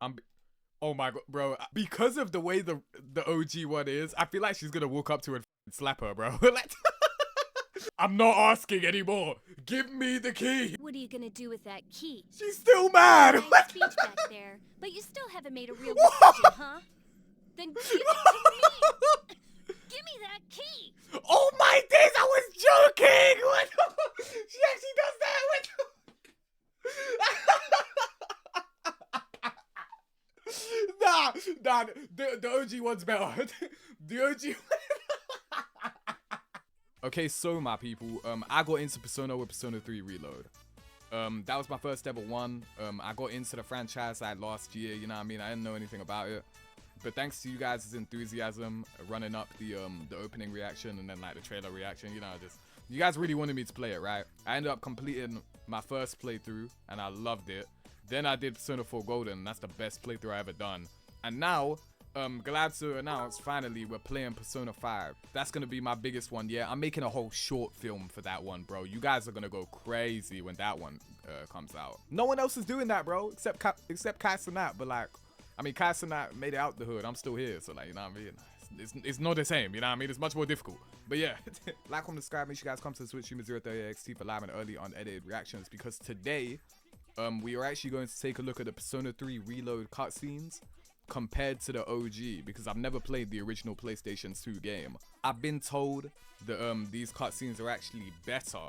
I'm. Oh my god, bro! Because of the way the OG one is, I feel like she's gonna walk up to her and slap her, bro. Like, I'm not asking anymore. Give me the key. What are you gonna do with that key? She's still mad. Nice speech back there, but you still haven't made a real decision, huh? Then give it to me. Give me that key. Oh my days! I was joking. What? She actually does that. What? Nah, the OG one's better. The OG. Okay, so my people, I got into Persona with Persona 3 Reload. That was my first ever one. I got into the franchise like last year, you know what I mean? I didn't know anything about it. But thanks to you guys' enthusiasm, running up the opening reaction and then like the trailer reaction, you know, just you guys really wanted me to play it, right? I ended up completing my first playthrough and I loved it. Then I did Persona 4 Golden, and that's the best playthrough I ever done. And now, glad to announce, finally, we're playing Persona 5. That's gonna be my biggest one, yeah. I'm making a whole short film for that one, bro. You guys are gonna go crazy when that one comes out. No one else is doing that, bro, except Kai Cenat, but like, I mean, Kai Cenat made it out the hood. I'm still here, so like, you know what I mean? It's not the same, you know what I mean? It's much more difficult. But yeah, like, comment, subscribe, make sure you guys come to the Switch Streamer 030XT for live and early unedited reactions, because today, we are actually going to take a look at the Persona 3 Reload cutscenes compared to the OG, because I've never played the original PlayStation 2 game. I've been told that these cutscenes are actually better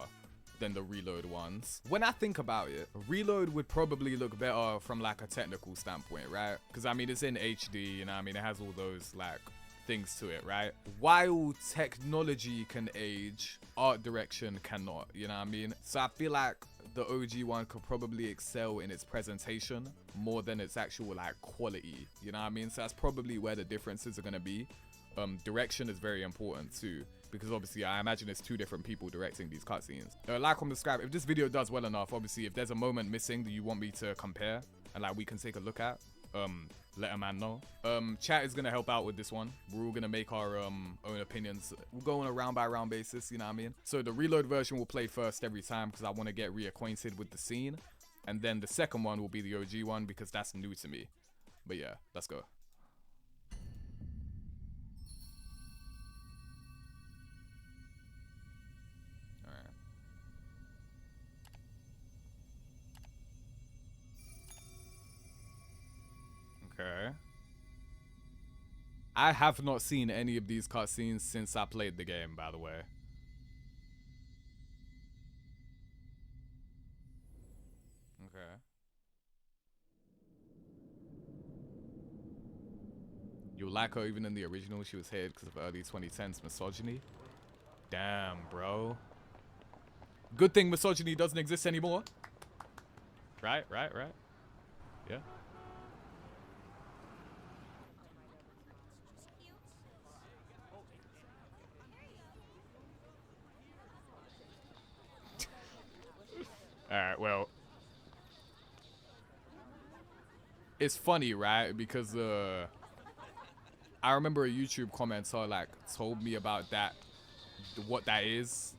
than the Reload ones. When I think about it, Reload would probably look better from like a technical standpoint, right? Because I mean, it's in HD, you know what I mean? It has all those like things to it, right? While technology can age, art direction cannot, you know what I mean? So I feel like the OG one could probably excel in its presentation more than its actual like quality, you know what I mean? So that's probably where the differences are going to be. Direction is very important too, because obviously I imagine it's two different people directing these cutscenes. Like, comment, subscribe. If this video does well enough, obviously if there's a moment missing that you want me to compare and like we can take a look at, let a man know. Chat is gonna help out with this one. We're all gonna make our own opinions. We'll go on a round by round basis, you know what I mean? So the Reload version will play first every time because I want to get reacquainted with the scene, and then the second one will be the OG one because that's new to me. But yeah, let's go. Okay. I have not seen any of these cutscenes since I played the game, by the way. Okay. You like her even in the original? She was hated because of early 2010s misogyny. Damn, bro. Good thing misogyny doesn't exist anymore. Right. Yeah. Alright, well. It's funny, right? Because I remember a YouTube commenter like told me about that, what that is.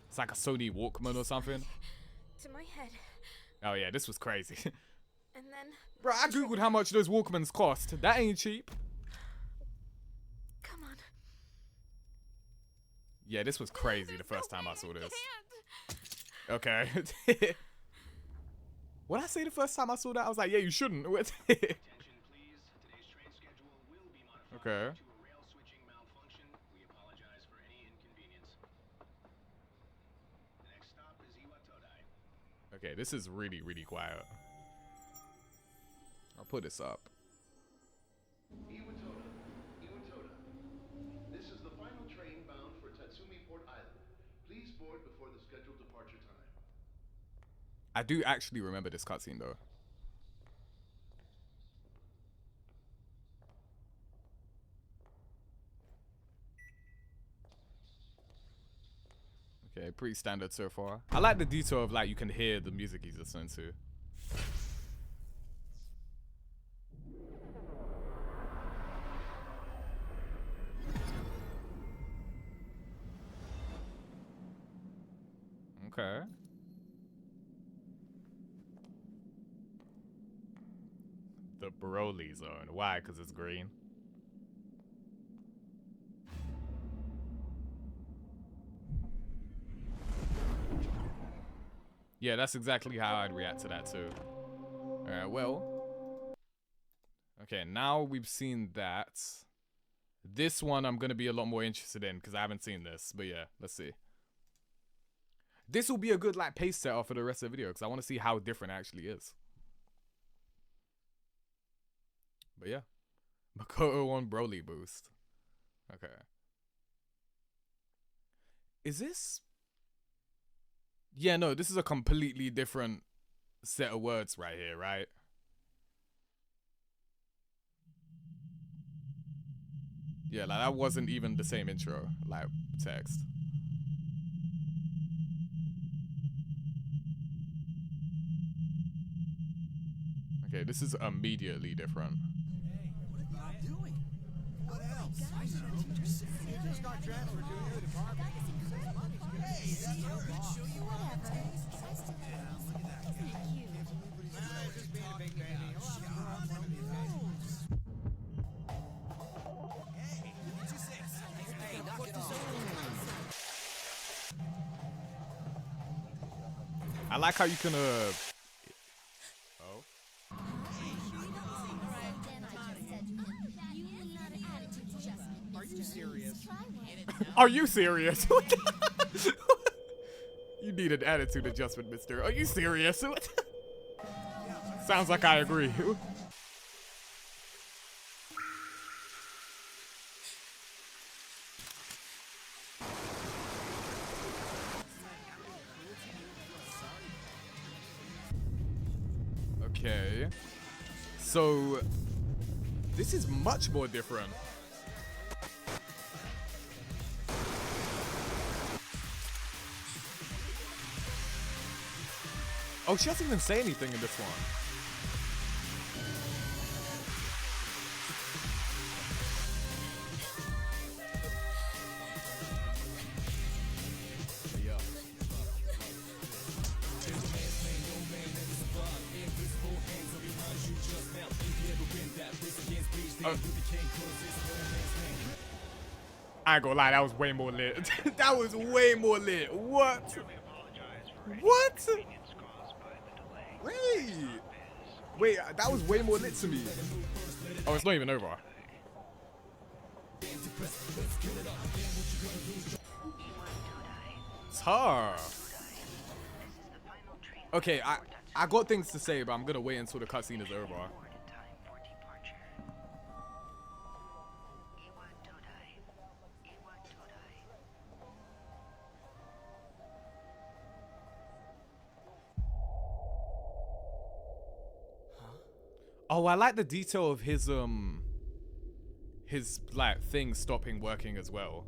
It's like a Sony Walkman or something. To my head. Oh yeah, this was crazy. And then... Bro, I googled how much those Walkmans cost. That ain't cheap. Come on. Yeah, this was crazy the first time I saw this. Okay. What did I say the first time I saw that? I was like, yeah, you shouldn't. Okay. Okay, this is really, really quiet. I'll put this up. This is the final train bound for Tatsumi Port Island. Please board before the scheduled departure time. I do actually remember this cutscene though. Okay, pretty standard so far. I like the detail of like you can hear the music he's listening to. Okay. The Broly zone. Why? Because it's green. Yeah, that's exactly how I'd react to that too. Alright, well. Okay, now we've seen that. This one I'm going to be a lot more interested in because I haven't seen this. But yeah, let's see. This will be a good like pace setter for the rest of the video because I want to see how different it actually is. But yeah. Makoto on Broly boost. Okay. Is this... Yeah, no, this is a completely different set of words right here, right? Yeah, like that wasn't even the same intro, like text. Okay, this is immediately different. Hey, what are you doing? What else? I know. Just got transferred to a new department. Hey, that's how we show you whatever. Yeah, look at that guy. Just being a big baby. Hey, what you say? Hey, knock it off. I like how you can Are you serious? Are you serious? You need an attitude adjustment, mister. Are you serious? Sounds like I agree. Okay. So, this is much more different. Oh, she doesn't even say anything in this one. I ain't gonna lie, that was way more lit. That was way more lit. What? What? Wait, that was way more lit to me. Oh, it's not even over. It's her. Okay, I got things to say, but I'm gonna wait until the cutscene is over. Oh, I like the detail of his like thing stopping working as well.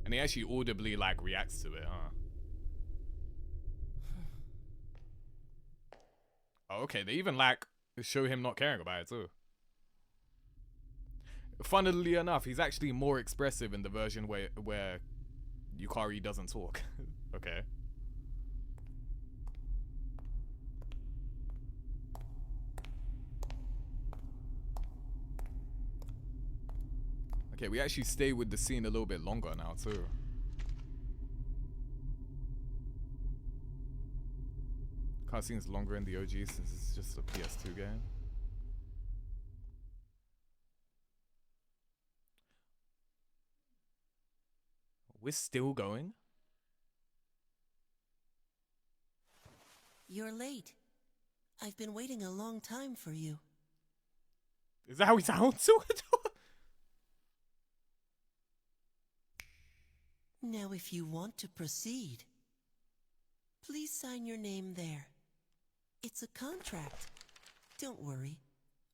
And he actually audibly like reacts to it, huh? Oh, okay, they even like show him not caring about it too. Funnily enough, he's actually more expressive in the version where Yukari doesn't talk. Okay. Okay, we actually stay with the scene a little bit longer now too. Cutscene's longer in the OG since it's just a PS2 game. We're still going? You're late. I've been waiting a long time for you. Is that how he sounds to it? Now, if you want to proceed, please sign your name there. It's a contract. Don't worry.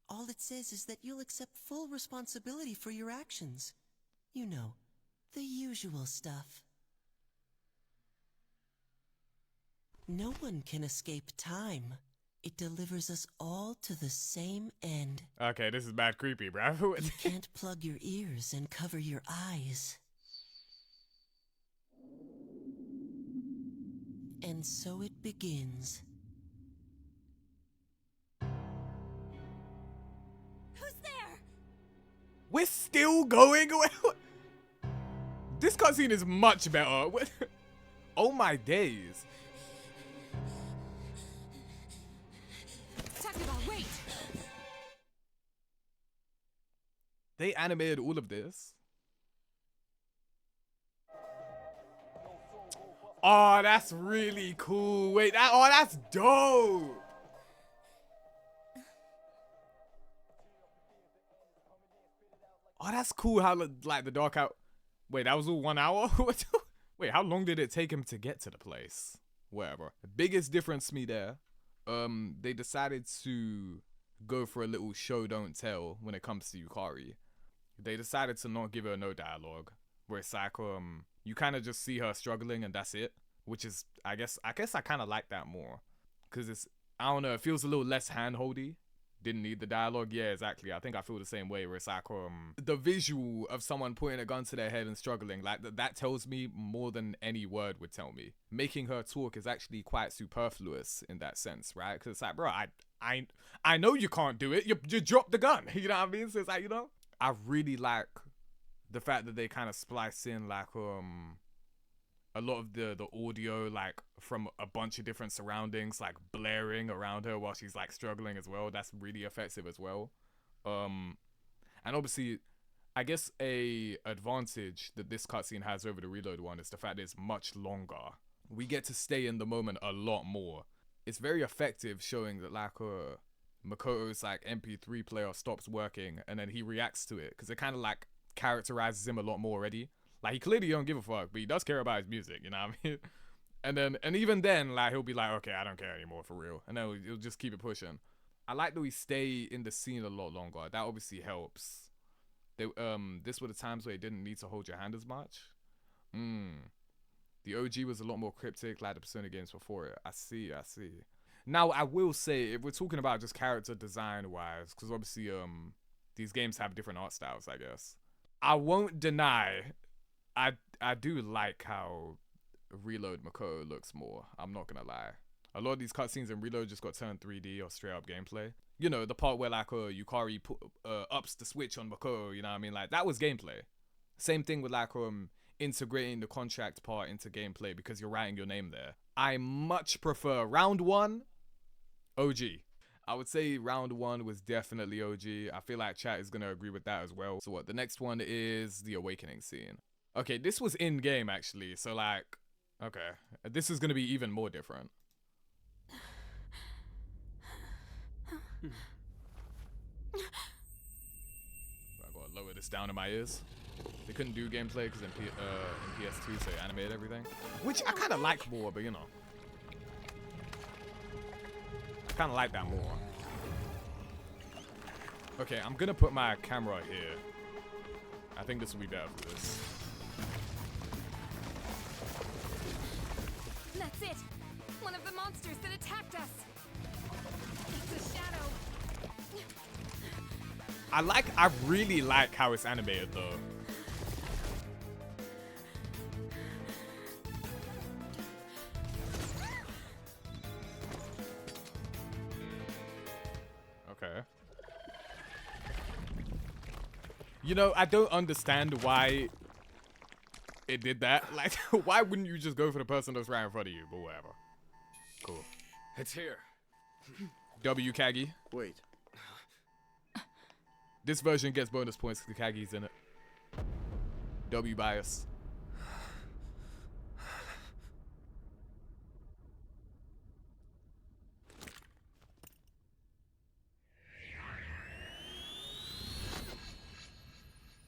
All it says is that you'll accept full responsibility for your actions. You know, the usual stuff. No one can escape time. It delivers us all to the same end. Okay, this is bad creepy, bro. You can't plug your ears and cover your eyes. And so it begins. We're still going. This cutscene is much better. Oh my days. Sakura, wait! They animated all of this. Oh, that's really cool. Wait, that's dope. Oh, that's cool how like the dark out. Wait, that was all 1 hour? Wait, how long did it take him to get to the place? Whatever. The biggest difference to me there, they decided to go for a little show don't tell when it comes to Yukari. They decided to not give her no dialogue, where it's like you kind of just see her struggling and that's it, which is I guess I kind of like that more, cause it's, I don't know, it feels a little less handholdy. Didn't need the dialogue. Yeah, exactly. I think I feel the same way, where it's like the visual of someone pointing a gun to their head and struggling, like that tells me more than any word would tell me. Making her talk is actually quite superfluous in that sense, right? Because it's like, bro, I know you can't do it. You dropped the gun. You know what I mean? So it's like, you know, I really like the fact that they kind of splice in like a lot of the audio, like from a bunch of different surroundings, like blaring around her while she's like struggling as well. That's really effective as well. And obviously, I guess a advantage that this cutscene has over the Reload one is the fact that it's much longer. We get to stay in the moment a lot more. It's very effective showing that like Makoto's like MP3 player stops working and then he reacts to it, because it kind of like characterizes him a lot more already. Like, he clearly don't give a fuck, but he does care about his music, you know what I mean? And even then, like, he'll be like, okay, I don't care anymore, for real. And then he'll just keep it pushing. I like that we stay in the scene a lot longer. That obviously helps. This were the times where you didn't need to hold your hand as much. The OG was a lot more cryptic, like the Persona games before it. I see. Now, I will say, if we're talking about just character design-wise, because obviously, these games have different art styles, I guess. I won't deny, I do like how Reload Makoto looks more. I'm not gonna lie. A lot of these cutscenes in Reload just got turned 3D or straight up gameplay. You know, the part where like Yukari ups the switch on Makoto, you know what I mean? Like, that was gameplay. Same thing with like integrating the contract part into gameplay because you're writing your name there. I much prefer round 1 OG. I would say round 1 was definitely OG. I feel like chat is gonna agree with that as well. So what, the next one is the Awakening scene. Okay, this was in game actually, so like, okay, this is gonna be even more different. I gotta lower this down in my ears. They couldn't do gameplay because in PS2 so they animated everything, which I kind of like more, but you know, I kind of like that more. Okay, I'm gonna put my camera here. I think this will be better for this. That's it! One of the monsters that attacked us! It's a shadow! I really like how it's animated though. Okay. You know, I don't understand why it did that. Like, why wouldn't you just go for the person that's right in front of you? But whatever. Cool. It's here. W Kagi. Wait. This version gets bonus points because Kagi's in it. W bias.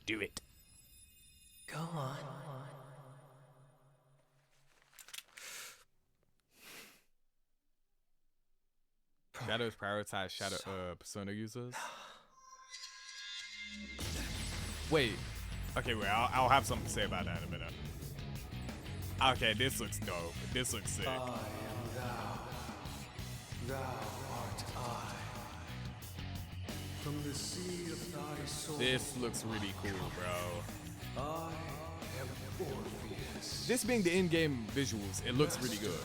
Do it. Go on. Shadows prioritize Persona users. Wait. Okay, wait. I'll have something to say about that in a minute. Okay, this looks dope. This looks sick. I am thou art I. From the sea of thy soul, This looks really cool, bro. I am Orpheus. This being the in-game visuals, it looks really good.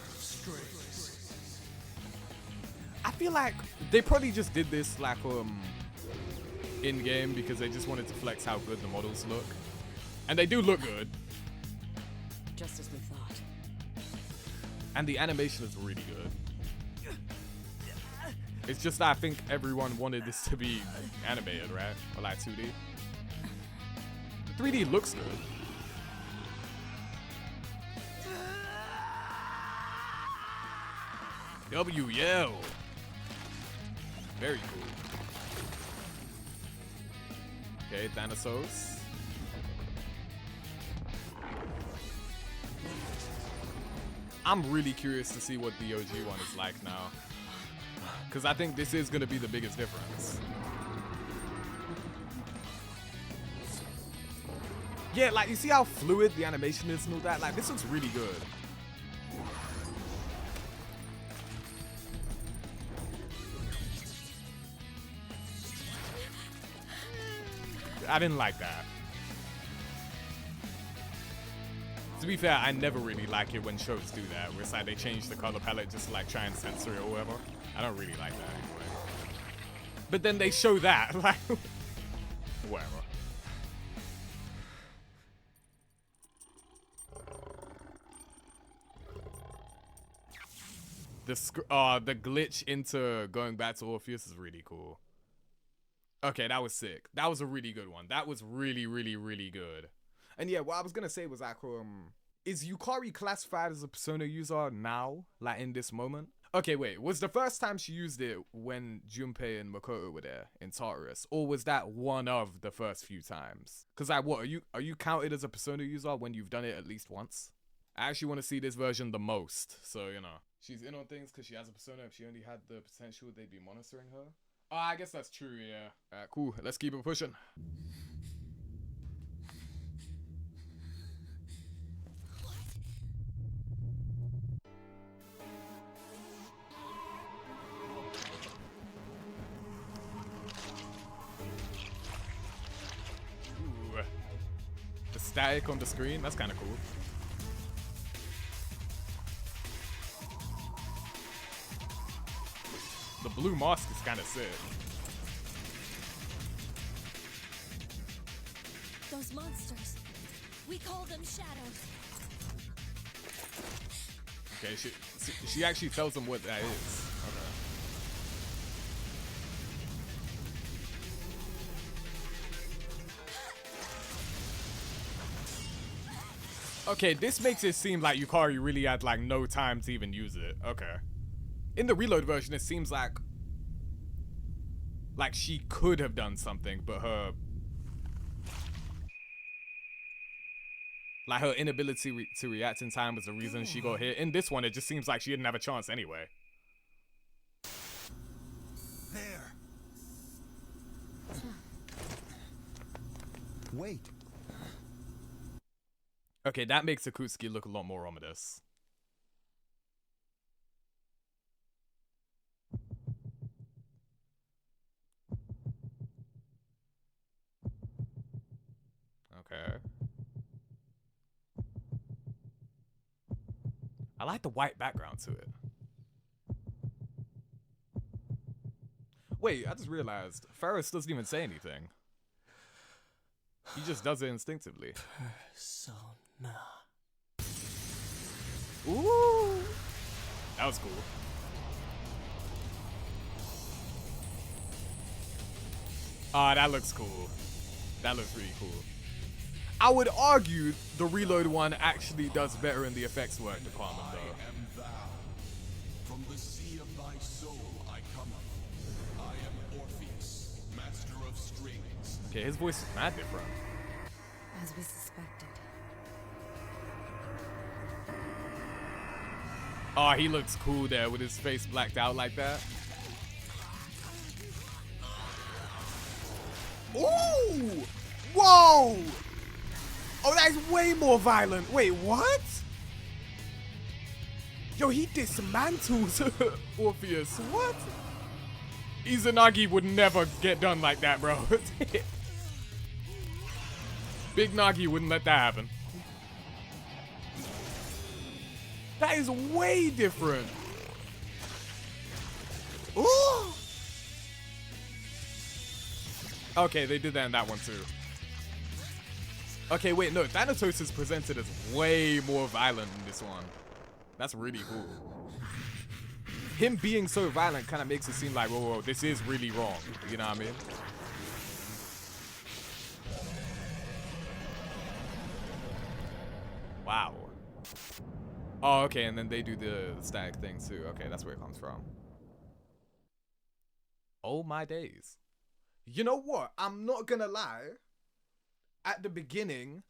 I feel like they probably just did this like in game because they just wanted to flex how good the models look. And they do look good. Just as we thought. And the animation is really good. It's just that I think everyone wanted this to be animated, right? Or like 2D. The 3D looks good. W yell. Very cool. Okay, Thanatos. I'm really curious to see what the OG one is like now. Because I think this is going to be the biggest difference. Yeah, like, you see how fluid the animation is and all that? Like, this looks really good. I didn't like that. To be fair, I never really like it when shows do that, where it's like they change the color palette just to like try and censor it or whatever. I don't really like that anyway. But then they show that, like, whatever. The glitch into going back to Orpheus is really cool. Okay, that was sick. That was a really good one. That was really, really, really good. And yeah, what I was gonna say was like, is Yukari classified as a Persona user now, like in this moment? Okay, wait, was the first time she used it when Junpei and Makoto were there in Tartarus, or was that one of the first few times? Cause like, what are you counted as a Persona user when you've done it at least once? I actually want to see this version the most, so you know, she's in on things because she has a Persona. If she only had the potential, they'd be monitoring her. Oh, I guess that's true, yeah. Alright, cool. Let's keep it pushing. Ooh. The static on the screen, that's kind of cool. The blue mask is kind of sick. Those monsters. We call them shadows. Okay, she actually tells them what that is. Okay. Okay, this makes it seem like Yukari really had like no time to even use it. Okay. In the reload version, it seems like she could have done something, but her inability to react in time was the reason she got hit. In this one, it just seems like she didn't have a chance anyway. There. Wait. Okay, that makes Akutsuki look a lot more ominous. Okay. I like the white background to it. Wait, I just realized Ferris doesn't even say anything. He just does it instinctively. Persona. Ooh! That was cool. Ah, that looks cool. That looks really cool. I would argue the reload one actually does better in the effects work department, though. I am thou. From the sea of thy soul I come. I am Orpheus, master of strings. Okay, his voice is mad different. As we suspected. Oh, he looks cool there with his face blacked out like that. Ooh! Whoa! Oh, that's way more violent. Wait, what? Yo, he dismantles Orpheus. What? Izanagi would never get done like that, bro. Big Nagi wouldn't let that happen. That is way different. Ooh! Okay, they did that in that one too. Okay, wait, no, Thanatos is presented as way more violent in this one. That's really cool. Him being so violent kind of makes it seem like, whoa, this is really wrong. You know what I mean? Wow. Oh, okay, and then they do the static thing too. Okay, that's where it comes from. Oh my days. You know what? I'm not gonna lie. At the beginning,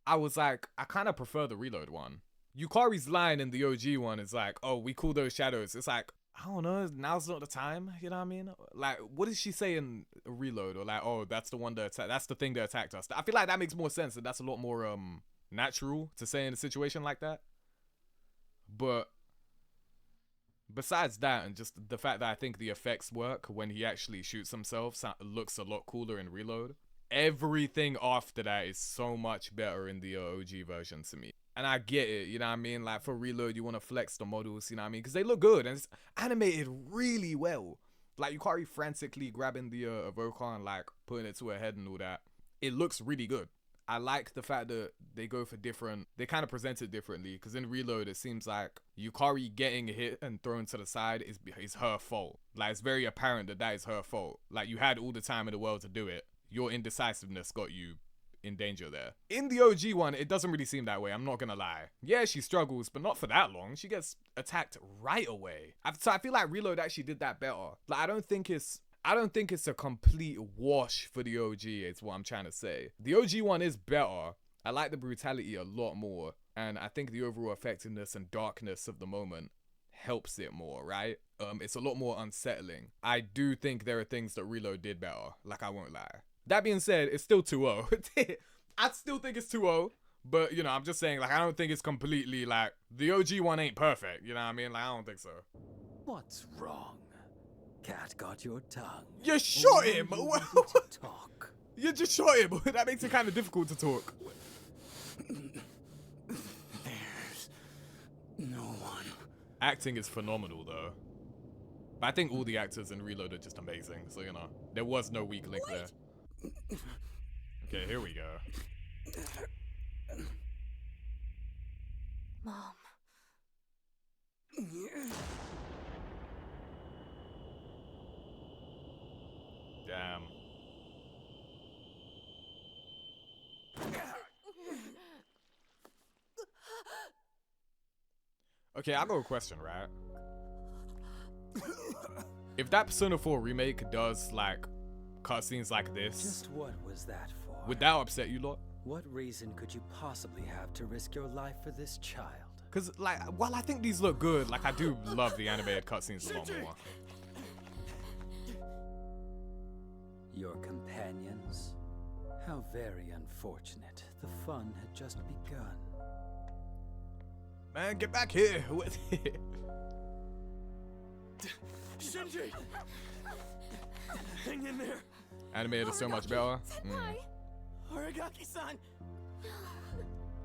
I was like, I kind of prefer the Reload one. Yukari's line in the OG one is like, oh, we call those shadows. It's like, I don't know, now's not the time. You know what I mean? Like, what did she say in Reload? Or like, oh, that's the one that that's the thing that attacked us. I feel like that makes more sense, and that's a lot more natural to say in a situation like that. But besides that, and just the fact that I think the effects work when he actually shoots himself looks a lot cooler in Reload. Everything after that is so much better in the OG version to me. And I get it, you know what I mean? Like, for Reload, you want to flex the models, you know what I mean? Because they look good, and it's animated really well. Like, Yukari frantically grabbing the Evoker and, like, putting it to her head and all that. It looks really good. I like the fact that they go for different... They kind of present it differently, because in Reload, it seems like Yukari getting hit and thrown to the side is her fault. Like, it's very apparent that is her fault. Like, you had all the time in the world to do it. Your indecisiveness got you in danger there. In the OG one, it doesn't really seem that way, I'm not gonna lie. Yeah, she struggles, but not for that long. She gets attacked right away. So I feel like Reload actually did that better. Like, I don't think it's a complete wash for the OG, is what I'm trying to say. The OG one is better. I like the brutality a lot more, and I think the overall effectiveness and darkness of the moment helps it more, right? It's a lot more unsettling. I do think there are things that Reload did better, like, I won't lie. That being said, it's still 2-0. I still think it's 2-0, but, you know, I'm just saying, like, I don't think it's completely, like, the OG one ain't perfect, you know what I mean? Like, I don't think so. What's wrong? Cat got your tongue. You shot him! To talk. You just shot him! That makes it kind of difficult to talk. There's no one. Acting is phenomenal, though. But I think all the actors in Reload are just amazing, so, you know, there was no weak link there. Okay, here we go. Mom. Damn. Okay, I got a question, right? If that Persona 4 remake does, like, cutscenes like this, Just what was that for? would that upset you lot? What reason could you possibly have to risk your life for this child? Because, like, while I think these look good, like, I do love the animated cutscenes a lot more. Your companions? How very unfortunate. The fun had just begun. Man, get back here! Shinji! Hang in there! Animated is so much better. Aragaki-san!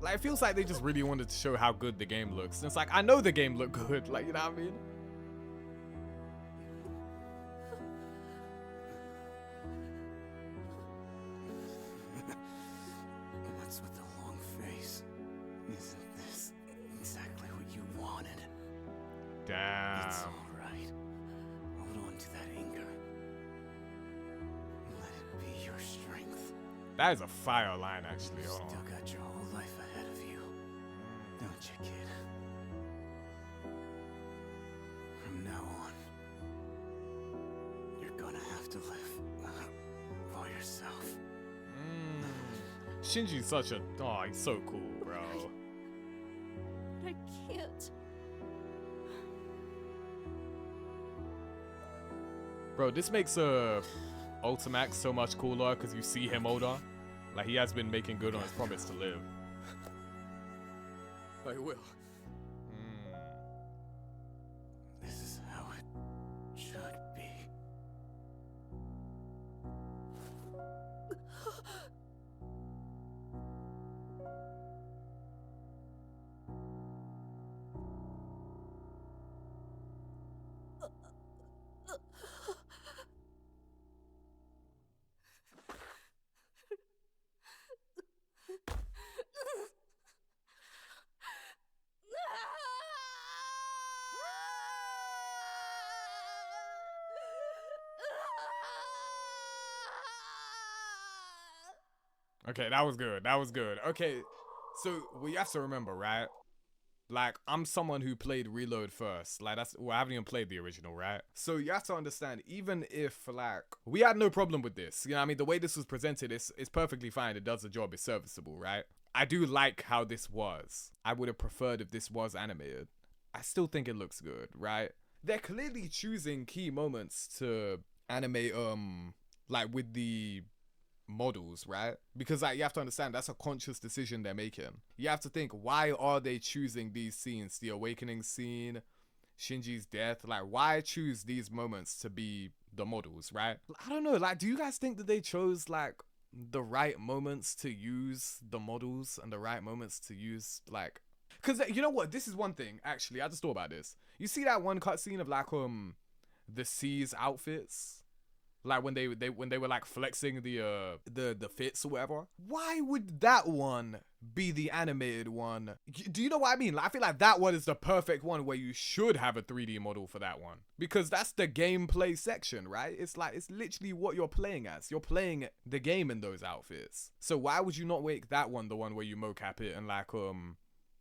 Like, it feels like they just really wanted to show how good the game looks. And it's like, I know the game looked good, like, you know what I mean? What's with the long face? Isn't this exactly what you wanted? Damn. It's all right. Hold on to that anger. Let it be your strength. That is a fire line, actually. Hold Still on. got your whole life ahead of you, don't you, kid? From now on, you're gonna have to live for yourself. Shinji's such a... Oh, he's so cool, bro. I can't. Bro, this makes Ultimax so much cooler because you see him older. Like, he has been making good on his promise to live. I will. This is how it should be. Okay, that was good. That was good. Okay, so we have to remember, right? Like, I'm someone who played Reload first. Like, I haven't even played the original, right? So you have to understand, even if, like, we had no problem with this, you know what I mean? The way this was presented is perfectly fine. It does the job. It's serviceable, right? I do like how this was. I would have preferred if this was animated. I still think it looks good, right? They're clearly choosing key moments to animate, like, with the models, right? Because like you have to understand that's a conscious decision they're making. You have to think, why are they choosing these scenes? The awakening scene, Shinji's death, like why choose these moments to be the models, right? I don't know, like do you guys think that they chose like the right moments to use the models and the right moments to use like, because you know what, this is one thing actually, I just thought about this. You see that one cutscene of like the C's outfits, like when they were like flexing the fits or whatever. Why would that one be the animated one? Do you know what I mean? Like, I feel like that one is the perfect one where you should have a 3D model for that one, because that's the gameplay section, right? It's like, it's literally what you're playing as. You're playing the game in those outfits. So why would you not make that one the one where you mocap it and like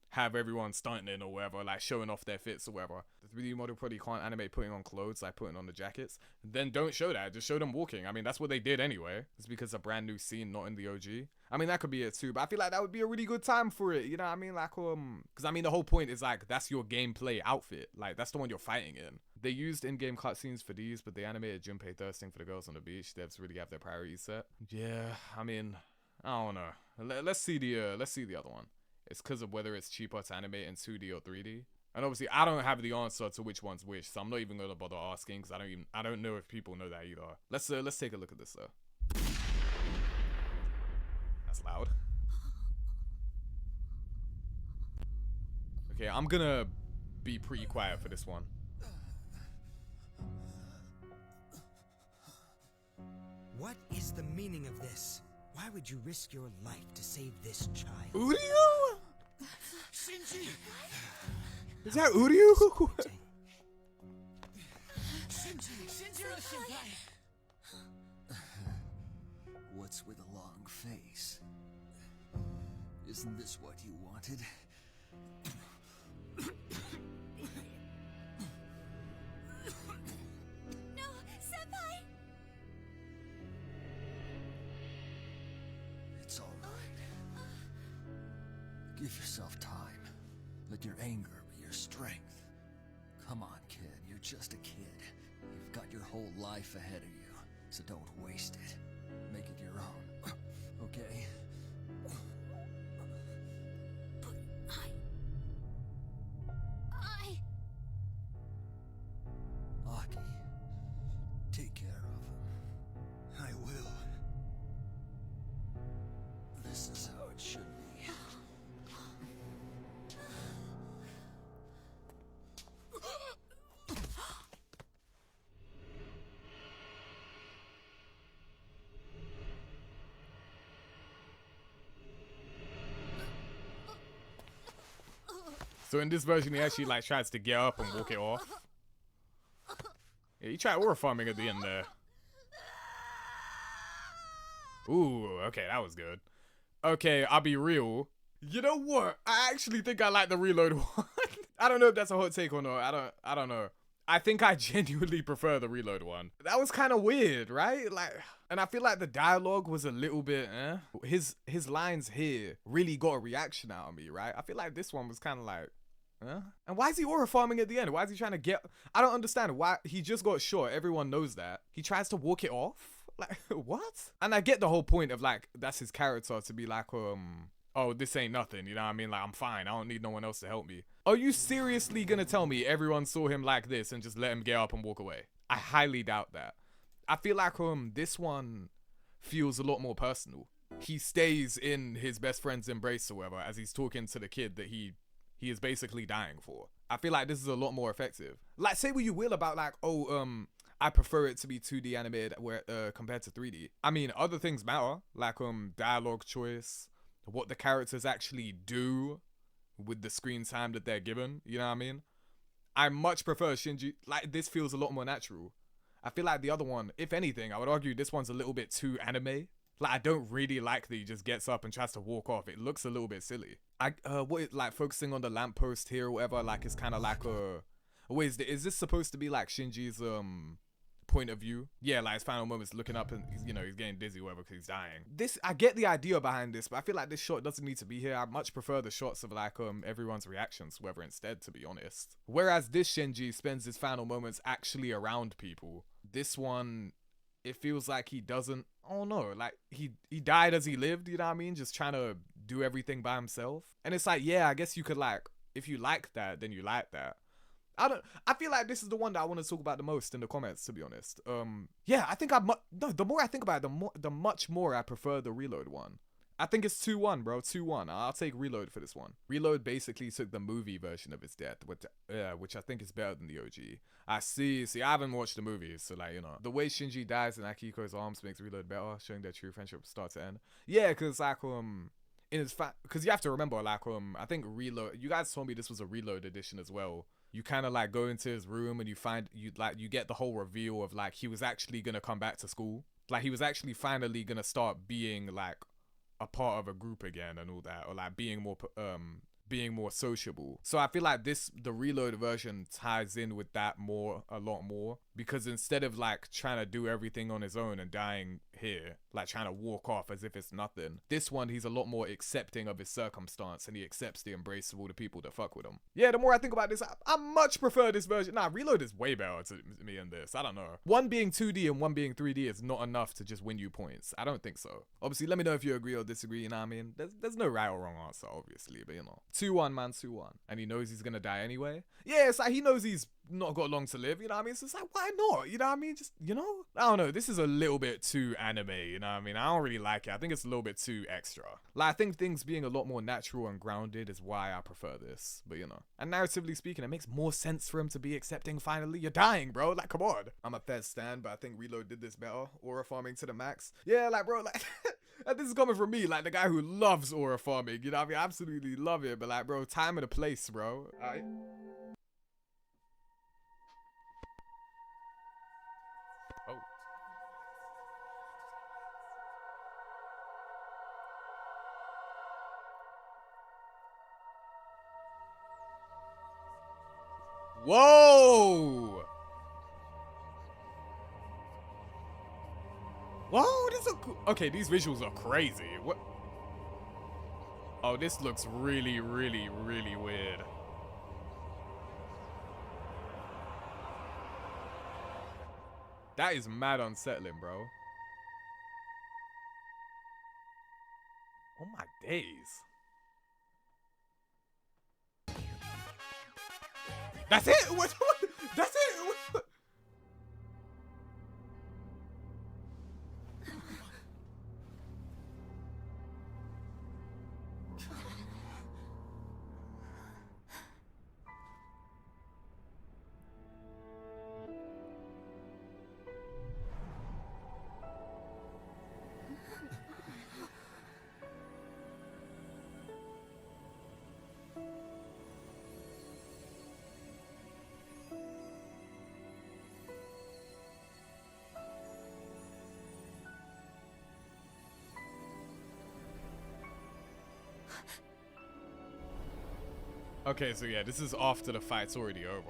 have everyone stunting or whatever, like showing off their fits or whatever? The 3D model probably can't animate putting on clothes, like putting on the jackets. Then don't show that, just show them walking. I mean, that's what they did anyway. It's because it's a brand new scene, not in the OG. I mean, that could be it too, but I feel like that would be a really good time for it, you know what I mean? Like, because I mean, the whole point is like, that's your gameplay outfit. Like, that's the one you're fighting in. They used in-game cutscenes for these, but they animated Junpei thirsting for the girls on the beach. Devs really have their priorities set. Yeah, I mean, I don't know. Let's see the other one. It's because of whether it's cheaper to animate in 2D or 3D. And obviously, I don't have the answer to which one's which, so I'm not even gonna bother asking because I don't know if people know that either. Let's take a look at this though. That's loud. Okay, I'm gonna be pretty quiet for this one. What is the meaning of this? Why would you risk your life to save this child? Uryu? Shinji! Is that Uryu? Shinjiro-senpai! What's with a long face? Isn't this what you wanted? No, senpai! It's all right. Give yourself time. Let your anger be your strength. Come on, kid. You're just a kid. You've got your whole life ahead of you, so don't waste it. Make it your own. Okay? Aki, take care of him. I will. This is how it should be. So in this version, he actually like tries to get up and walk it off. Yeah, he tried aura farming at the end there. Ooh, okay, that was good. Okay, I'll be real. You know what? I actually think I like the Reload one. I don't know if that's a hot take or not. I don't know. I think I genuinely prefer the Reload one. That was kind of weird, right? Like, and I feel like the dialogue was a little bit, His lines here really got a reaction out of me, right? I feel like this one was kind of like, And why is he aura farming at the end? Why is he trying to get... I don't understand. Why? He just got shot. Everyone knows that. He tries to walk it off? Like, what? And I get the whole point of, like, that's his character to be like, oh, this ain't nothing. You know what I mean? Like, I'm fine. I don't need no one else to help me. Are you seriously gonna tell me everyone saw him like this and just let him get up and walk away? I highly doubt that. I feel like, this one feels a lot more personal. He stays in his best friend's embrace or whatever as he's talking to the kid that he is basically dying for. I feel like this is a lot more effective. Like, say what you will about like, I prefer it to be 2D animated where compared to 3D. I mean, other things matter, like dialogue choice, what the characters actually do with the screen time that they're given, you know what I mean? I much prefer Shinji, like this feels a lot more natural. I feel like the other one, if anything, I would argue this one's a little bit too anime. Like, I don't really like that he just gets up and tries to walk off. It looks a little bit silly. Like focusing on the lamppost here or whatever, like it's kind of like a... Wait, is this supposed to be like Shinji's point of view? Yeah, like his final moments looking up and he's, you know, he's getting dizzy or whatever because he's dying. This, I get the idea behind this, but I feel like this shot doesn't need to be here. I much prefer the shots of like everyone's reactions, whether instead, to be honest. Whereas this Shinji spends his final moments actually around people. This one, it feels like he doesn't. I don't know, like he died as he lived, you know what I mean? Just trying to do everything by himself. And it's like, yeah, I guess you could like, if you like that, then you like that. I feel like this is the one that I want to talk about the most in the comments, to be honest. Yeah, I think the more I think about it, the much more I prefer the Reload one. I think it's 2-1, bro. 2-1. I'll take Reload for this one. Reload basically took the movie version of his death, which I think is better than the OG. I see, I haven't watched the movies, so like, you know, the way Shinji dies in Akiko's arms makes Reload better, showing their true friendship from start to end. Yeah, because like in his because you have to remember, like I think Reload. You guys told me this was a Reload edition as well. You kind of like go into his room and you get the whole reveal of like he was actually gonna come back to school. Like he was actually finally gonna start being like a part of a group again and all that, or like being more sociable. So I feel like the Reload version ties in with that a lot more, because instead of like trying to do everything on his own and dying here, like trying to walk off as if it's nothing, this one he's a lot more accepting of his circumstance and he accepts the embrace of all the people that fuck with him. Yeah, the more I think about this, I much prefer this version. Nah, Reload is way better to me in this. I don't know. One being 2D and one being 3D is not enough to just win you points. I don't think so. Obviously, let me know if you agree or disagree, you know what I mean? There's no right or wrong answer, obviously, but you know. 2-1, man, 2-1. And he knows he's gonna die anyway. Yeah, it's like he knows he's not got long to live, you know what I mean? So it's like, why not? You know what I mean? Just, you know? I don't know. This is a little bit too anime, you know what I mean? I don't really like it. I think it's a little bit too extra. Like, I think things being a lot more natural and grounded is why I prefer this. But, you know. And narratively speaking, it makes more sense for him to be accepting finally. You're dying, bro. Like, come on. I'm a Fez stan, but I think Reload did this better. Aura farming to the max. Yeah, like, bro, like... And this is coming from me, like the guy who loves aura farming, you know what I mean? I absolutely love it, but like, bro, time and a place, bro. Alright. Oh. Whoa! Whoa, this is okay, these visuals are crazy. What? Oh, this looks really, really, really weird. That is mad unsettling, bro. Oh my days. That's it? What? That's it? What? Okay, so yeah, this is after the fight's already over.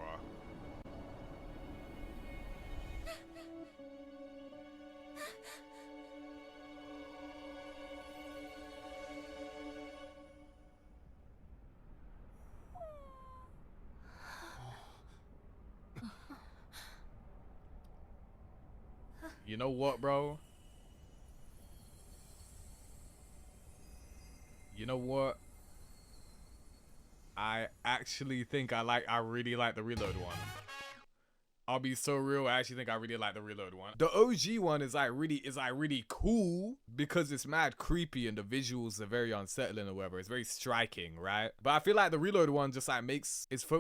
You know what, bro? You know what? I actually think I really like the Reload one. I'll be so real, I actually think I really like the Reload one. The OG one is like really cool because it's mad creepy and the visuals are very unsettling or whatever. It's very striking, right? But I feel like the Reload one just like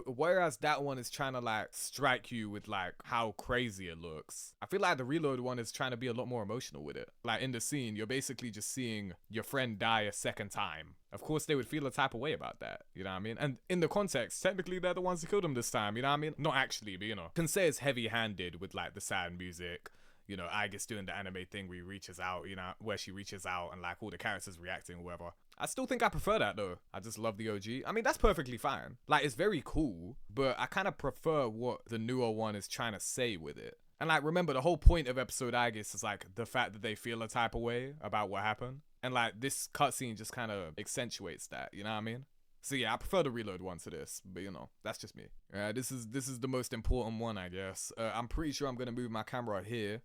whereas that one is trying to like strike you with like how crazy it looks. I feel like the Reload one is trying to be a lot more emotional with it. Like in the scene, you're basically just seeing your friend die a second time. Of course, they would feel a type of way about that, you know what I mean? And in the context, technically, they're the ones who killed him this time, you know what I mean? Not actually, but you know. Can say it's heavy-handed with like the sad music, you know, Aigis doing the anime thing where he reaches out, you know, where she reaches out and like all the characters reacting or whatever. I still think I prefer that though. I just love the OG. I mean, that's perfectly fine. Like, it's very cool, but I kind of prefer what the newer one is trying to say with it. And like, remember, the whole point of episode Aigis is like the fact that they feel a type of way about what happened. And like, this cutscene just kind of accentuates that, you know what I mean? So yeah, I prefer the reload one to this, but you know, that's just me. This is the most important one, I guess. I'm pretty sure I'm gonna move my camera here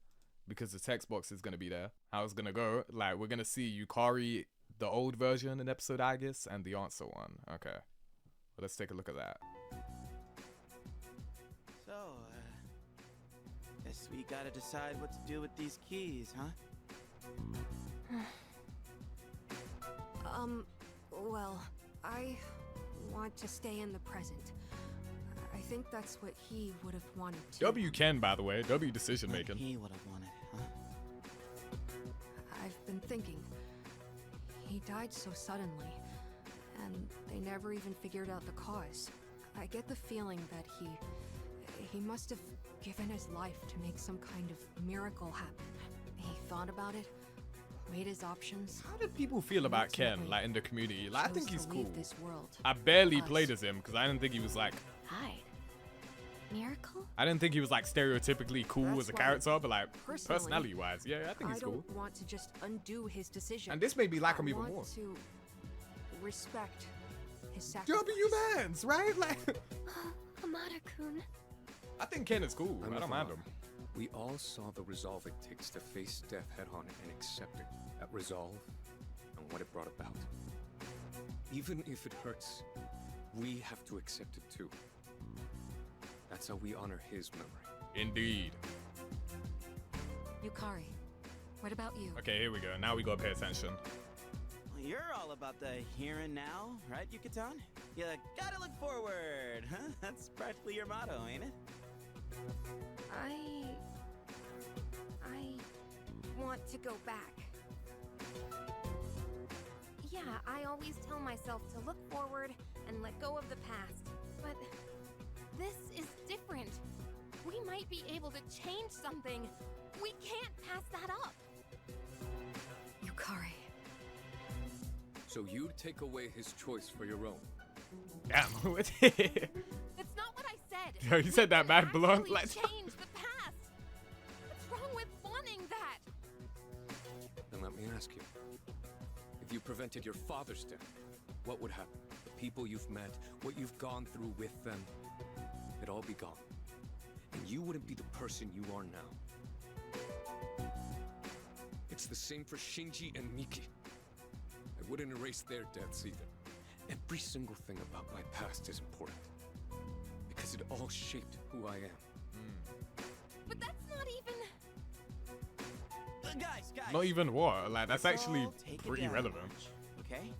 because the text box is gonna be there. How it's gonna go, like, we're gonna see Yukari, the old version in episode Aigis, and the answer one. Okay, well, let's take a look at that. So, guess we gotta decide what to do with these keys, huh? Well, I want to stay in the present. I think that's what he would have wanted to. W Ken, by the way. W decision making. He would have wanted, huh? I've been thinking. He died so suddenly, and they never even figured out the cause. I get the feeling that he must have given his life to make some kind of miracle happen. He thought about it, weighed his options. How do people feel about Ken, like, in the community? Like, I think he's cool. This world. I barely played as him because I didn't think he was like... Hide. Miracle? I didn't think he was like stereotypically cool as a character, but like personality-wise, yeah, I think he's cool. I don't want to just undo his decision. And this made me like him even more. To respect his sacrifice. W-Mans, right? Like, Hamada-kun. I think Ken is cool. I don't mind him. We all saw the resolve it takes to face death head-on and accept it. That resolve and what it brought about. Even if it hurts, we have to accept it too. That's how we honor his memory. Indeed. Yukari, what about you? Okay, here we go. Now we gotta pay attention. Well, you're all about the here and now, right, Yucatan? You gotta look forward, huh? That's practically your motto, ain't it? I want to go back. Yeah, I always tell myself to look forward and let go of the past. But this is different. We might be able to change something. We can't pass that up. Yukari. So you take away his choice for your own. Damn. That's not what I said. Yo, you said that mad blunt. Like, change the past. What's wrong with wanting that? Then let me ask you. If you prevented your father's death, what would happen? The people you've met, what you've gone through with them, it'd all be gone. And you wouldn't be the person you are now. It's the same for Shinji and Miki. I wouldn't erase their deaths either. Every single thing about my past is important. Because it all shaped who I am. But that's not even... Guys. not even what? Like, that's Let's actually all take it pretty down a relevant. notch, okay?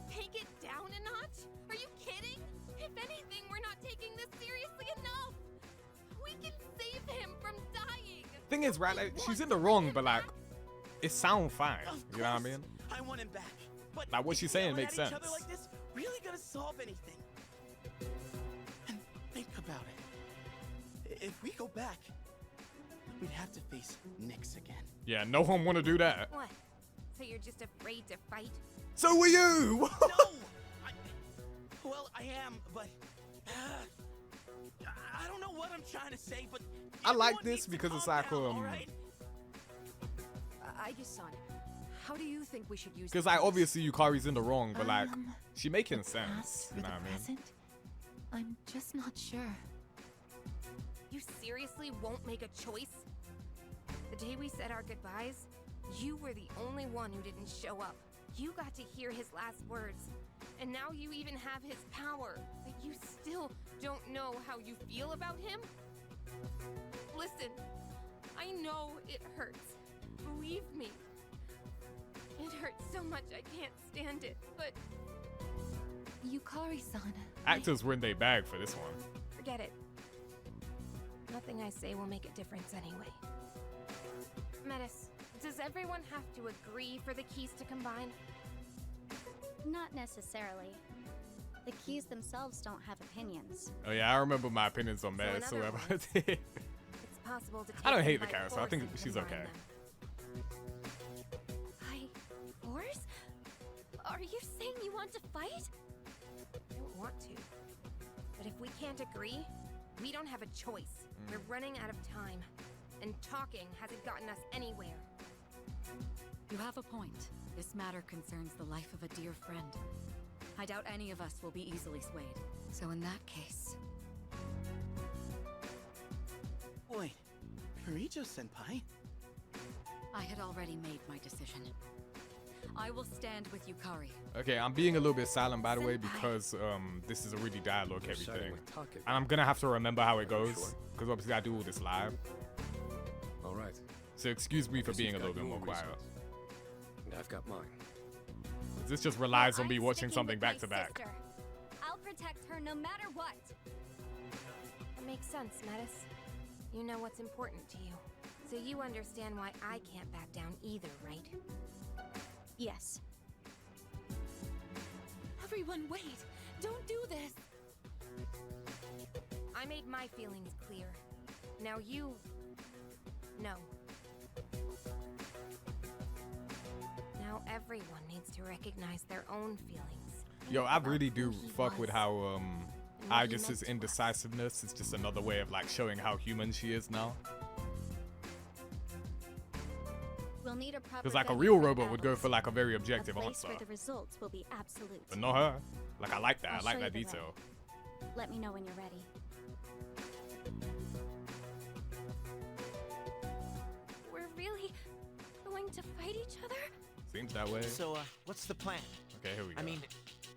Take it down a notch? Are you kidding? If anything, we're not taking this seriously enough. We can save him from dying. Thing is, right, like, she's in the wrong, but like, it sounds fine. You know what I mean? I want him back. But Like, what she's saying yelling makes at each sense. other like this really gonna solve anything? And think about it. If we go back, we'd have to face Nyx again. Yeah, no one want to do that. What? So you're just afraid to fight? So were you! No! Well, I am, but... I don't know what I'm trying to say, but... I like everyone this needs to because it's calm like, down, all right? Aigis-san, how do you think we should use Because the like, past? obviously Yukari's in the wrong, but like, she making sense. You know what I mean? Present? I'm just not sure. You seriously won't make a choice? The day we said our goodbyes, you were the only one who didn't show up. You got to hear his last words. And now you even have his power. But you still don't know how you feel about him? Listen, I know it hurts. Believe me. It hurts so much I can't stand it, but... Yukari-san. Actors were in their bag for this one. Forget it. Nothing I say will make a difference anyway. Metis, does everyone have to agree for the keys to combine? Not necessarily. The keys themselves don't have opinions. Oh yeah, I remember my opinions on Metis, in so other whatever. words, it's possible able to take I don't them hate the by character. I force think and she's combine okay. them. By force? Are you saying you want to fight? I don't want to. But if we can't agree, we don't have a choice. We're running out of time. And talking hasn't gotten us anywhere. You have a point. This matter concerns the life of a dear friend. I doubt any of us will be easily swayed. So in that case... Wait, Kirijo-senpai? I had already made my decision. I will stand with Yukari. Okay, I'm being a little bit silent, by the way, because this is a really dialogue-heavy thing. And I'm going to have to remember how it goes, because obviously I do all this live. All right. So excuse me for being a little bit more quiet. And I've got mine. This just relies on me watching something back to back. Sister. I'll protect her no matter what. That makes sense, Metis. You know what's important to you. So you understand why I can't back down either, right? Yes. Everyone, wait! Don't do this! I made my feelings clear. Now you... know. Now everyone needs to recognize their own feelings. Yo, I really do fuck with how Agus's indecisiveness is just another way of like showing how human she is now. We'll need a proper Because like a venue real for robot would go battles. for like a very objective a place answer. where the results will be absolute. But not her. Like I like that. I'll I like show that you the way. detail. Let me know when you're ready. We're really going to fight each other? Seems that way. So, what's the plan? Okay, here we go. I mean,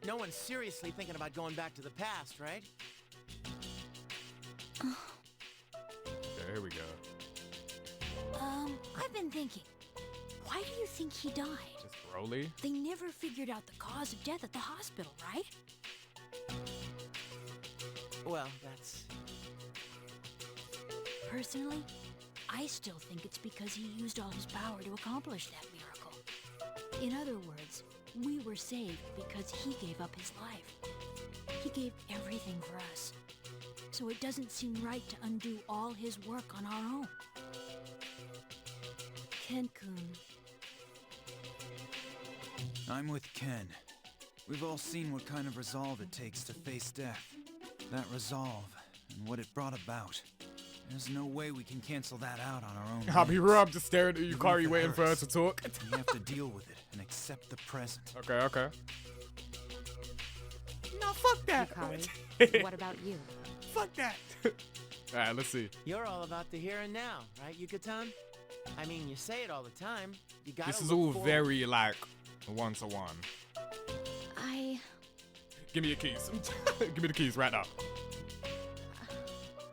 no one's seriously thinking about going back to the past, right? Okay, here we go. I've been thinking. Why do you think he died? Just Broly? They never figured out the cause of death at the hospital, right? Well, that's... Personally, I still think it's because he used all his power to accomplish that miracle. In other words, we were saved because he gave up his life. He gave everything for us. So it doesn't seem right to undo all his work on our own. Ken-kun. I'm with Ken. We've all seen what kind of resolve it takes to face death. That resolve, and what it brought about. There's no way we can cancel that out on our own. I'll be real, I'm just staring at Even Yukari if it waiting for her hurts, to talk. We have to deal with it and accept the present. Okay, okay. No, fuck that. Yukari, what about you? Fuck that. Alright, let's see. You're all about the here and now, right, Yuka-tan? I mean, you say it all the time. You gotta This is look all forward. very like one-to-one. Give me your keys. Give me the keys right now.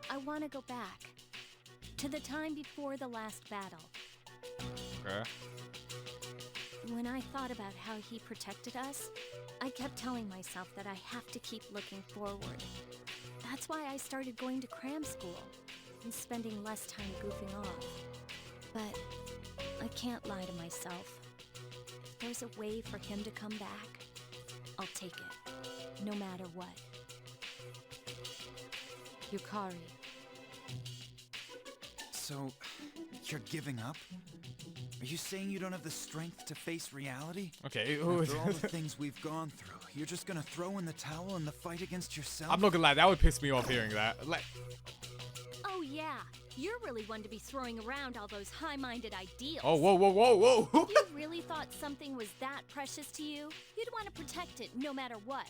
I want to go back. To the time before the last battle. Okay. When I thought about how he protected us, I kept telling myself that I have to keep looking forward. That's why I started going to cram school and spending less time goofing off. But I can't lie to myself. If there's a way for him to come back, I'll take it, no matter what. Yukari. So, you're giving up? Are you saying you don't have the strength to face reality? Okay. After all the things we've gone through, you're just gonna throw in the towel in the fight against yourself? I'm not gonna lie, that would piss me off hearing that. Like, Oh yeah, you're really one to be throwing around all those high-minded ideals. oh, whoa, whoa, whoa, whoa. If you really thought something was that precious to you, you'd want to protect it no matter what.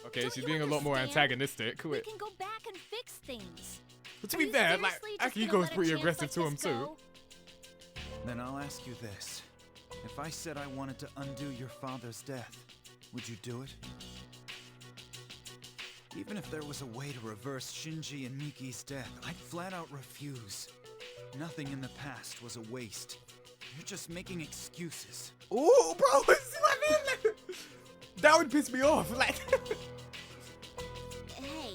Okay, Don't she's you being a lot more understand? antagonistic. We Wait. can go back and fix things. But to Are be you fair, like, seriously just gonna Akiko's let a pretty chance aggressive like to him this too. go? Then I'll ask you this. If I said I wanted to undo your father's death, would you do it? Even if there was a way to reverse Shinji and Miki's death, I'd flat out refuse. Nothing in the past was a waste. You're just making excuses. Ooh, bro, see what I mean? Like, that would piss me off. Like, Hey,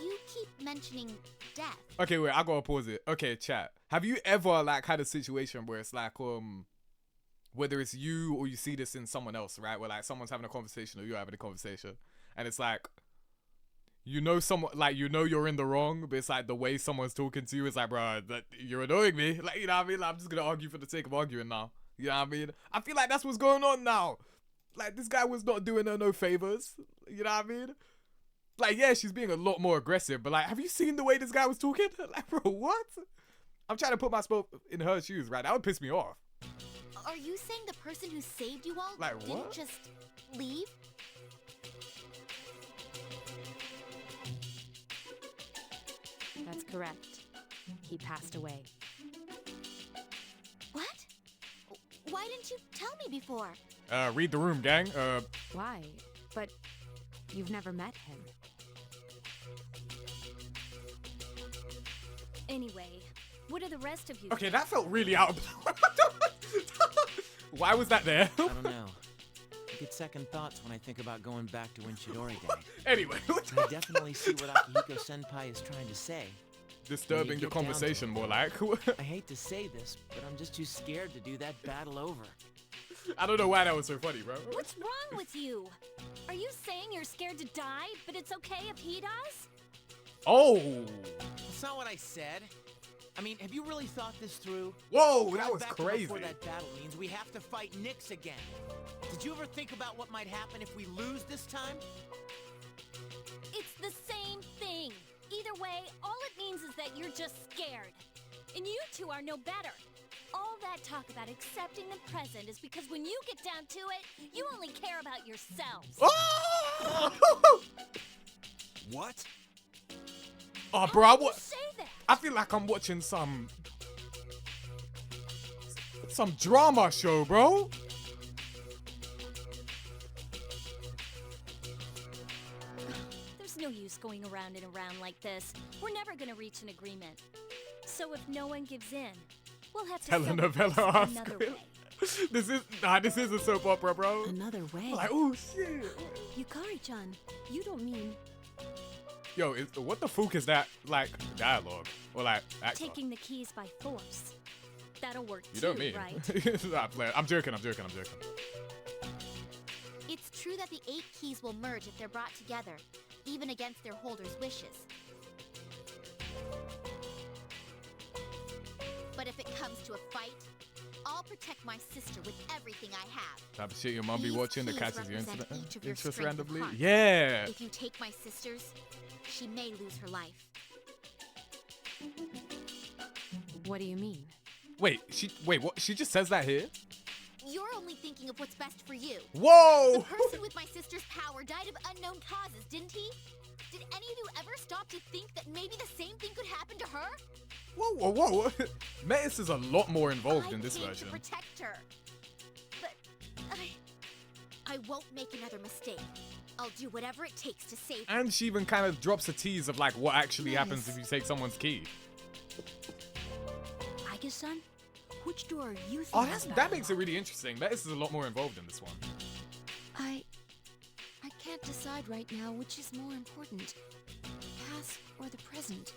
you keep mentioning death. okay, wait, I gotta pause it. Okay, chat. Have you ever like had a situation where it's like, whether it's you or you see this in someone else, right? Where like someone's having a conversation or you're having a conversation, and it's like, you know someone, like, you know you're in the wrong, but it's like the way someone's talking to you is like, bro, that you're annoying me. Like, you know what I mean? Like, I'm just gonna argue for the sake of arguing now. You know what I mean? I feel like that's what's going on now. Like, this guy was not doing her no favors. You know what I mean? Like, yeah, she's being a lot more aggressive, but like, have you seen the way this guy was talking? Like, bro, what? I'm trying to put myself in her shoes, right? That would piss me off. Are you saying the person who saved you all Like, didn't what? just leave? That's correct. He passed away. What? Why didn't you tell me before? Read the room, gang. Why? But you've never met him. Anyway, what are the rest of you? Okay, that felt really out of Why was that there? I don't know. I get second thoughts when I think about going back to Inchidori Day. Anyway. I definitely see what Akihiko-senpai is trying to say. Disturbing the conversation, more like. I hate to say this, but I'm just too scared to do that battle over. I don't know why that was so funny, bro. What's wrong with you? Are you saying you're scared to die, but it's okay if he does? Oh! That's not what I said. I mean, have you really thought this through? Whoa, that Going was back to crazy. Before that battle means we have to fight Nyx again. Did you ever think about what might happen if we lose this time? It's the same thing. Either way, all it means is that you're just scared. And you two are no better. All that talk about accepting the present is because when you get down to it, you only care about yourselves. Oh! What? Oh, bro, Say that. I feel like I'm watching some drama show, bro. There's no use going around and around like this. We're never gonna reach an agreement. So if no one gives in, we'll have to Telenovela celebrate another Oscar. way. This is a soap opera, bro. Another way? Like, oh shit. Yukari-chan, you don't mean... Yo, what the fuck is that, like, dialogue? Or like, action? Taking the keys by force. That'll work You too, don't mean. right? I'm joking. It's true that the 8 keys will merge if they're brought together, even against their holders' wishes. But if it comes to a fight, I'll protect my sister with everything I have. Type of shit your mom be These watching that keys catches your represent each of your interest strength and randomly. heart. Yeah. If you take my sister's, she may lose her life. What do you mean? Wait, what? She just says that here? You're only thinking of what's best for you. Whoa! The person with my sister's power died of unknown causes, didn't he? Did any of you ever stop to think that maybe the same thing could happen to her? Whoa. Metis is a lot more involved in this I came version. to protect her. But I won't make another mistake. I'll do whatever it takes to save her. And she even kind of drops a tease of like what actually happens if you take someone's key. Aige-san, which door are you thinking Oh, about? that makes it really interesting. Metis is a lot more involved in this one. I can't decide right now which is more important, past or the present.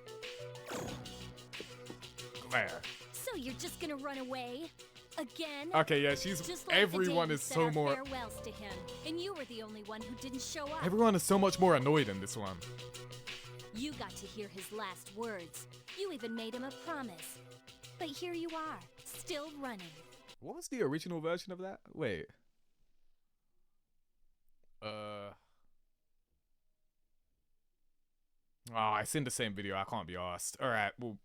Claire. So you're just gonna run away? Again? Okay, yeah, she's Just like the everyone day we is said so our more. farewells to him, and you were the only one who didn't show up. Everyone is so much more annoyed in this one. You got to hear his last words. You even made him a promise. But here you are, still running. What was the original version of that? Wait. Oh, it's in the same video. I can't be asked. All right. Well,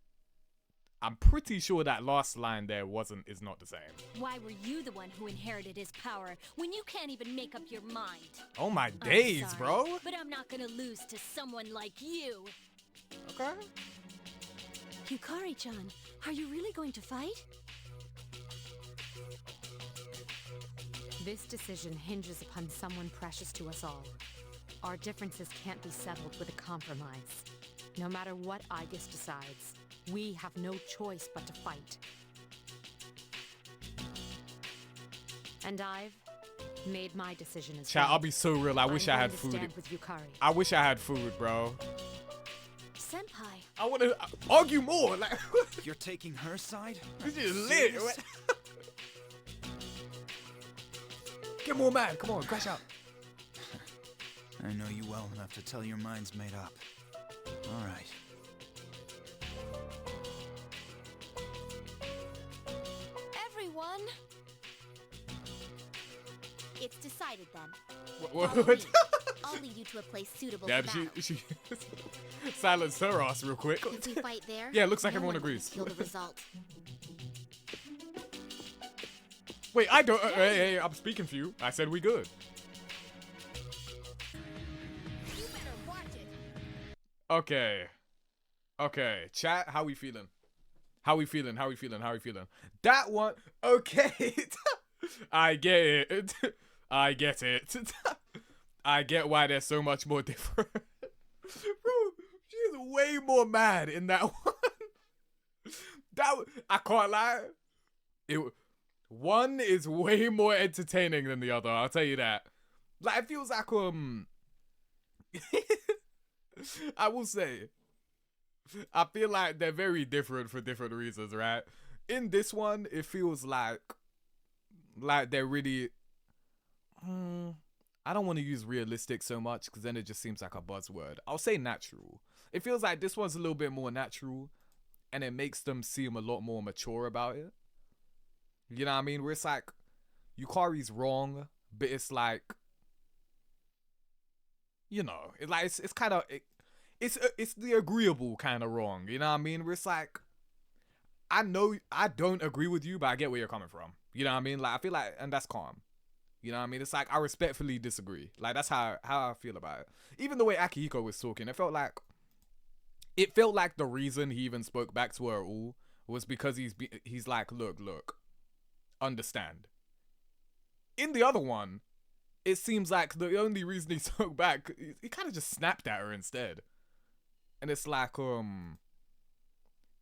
I'm pretty sure that last line there is not the same. Why were you the one who inherited his power when you can't even make up your mind? Oh my I'm days, sorry, bro. But I'm not gonna lose to someone like you. Okay. Yukari-chan, are you really going to fight? This decision hinges upon someone precious to us all. Our differences can't be settled with a compromise. No matter what Aigis decides, we have no choice but to fight. And I've made my decision as Chat, well. I'll be so real. I wish I I'm had going to food. stand with Yukari. I wish I had food, bro. Senpai. I want to argue more. Like, You're taking her side? this is lit. Serious? Get more mad. Come on, crash out. I know you well enough to tell your mind's made up. All right. Everyone! It's decided then. What? Follow me. I'll lead you to a place suitable Yeah, for but battle. she silenced her ass real quick. If we fight there, Yeah, looks like no everyone one will agrees. feel the result. Wait, I don't. Hey, I'm speaking for you. I said we good. You better watch it. Okay. Okay. Chat, how we feeling? How we feeling? How we feeling? How we feeling? That one. Okay. I get it. I get it. I get why they're so much more different. Bro, she's way more mad in that one. I can't lie. One is way more entertaining than the other. I'll tell you that. Like, it feels like I will say, I feel like they're very different for different reasons, right? In this one, it feels like they're really. I don't want to use realistic so much because then it just seems like a buzzword. I'll say natural. It feels like this one's a little bit more natural, and it makes them seem a lot more mature about it. You know what I mean? Where it's like, Yukari's wrong, but it's like, you know, it's kind of it's the agreeable kind of wrong. You know what I mean? Where it's like, I know I don't agree with you, but I get where you're coming from. You know what I mean? Like, I feel like, and that's calm. You know what I mean? It's like, I respectfully disagree. Like, that's how I feel about it. Even the way Akihiko was talking, it felt like the reason he even spoke back to her at all was because he's like, look, understand. In the other one, it seems like the only reason he spoke back, he kind of just snapped at her instead. And it's like, while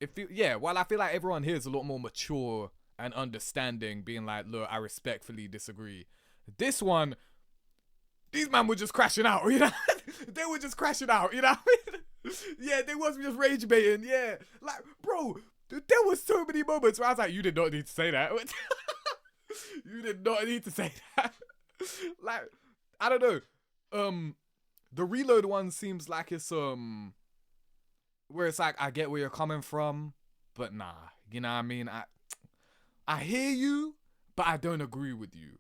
I feel like everyone here is a lot more mature and understanding, being like, look, I respectfully disagree. This one, these men were just crashing out, you know? They were just crashing out, you know what I mean? Yeah, they wasn't just rage baiting, yeah. Like, bro, there was so many moments where I was like, you did not need to say that. You did not need to say that. Like, I don't know. The reload one seems like it's, where it's like, I get where you're coming from, but nah, you know what I mean? I hear you, but I don't agree with you.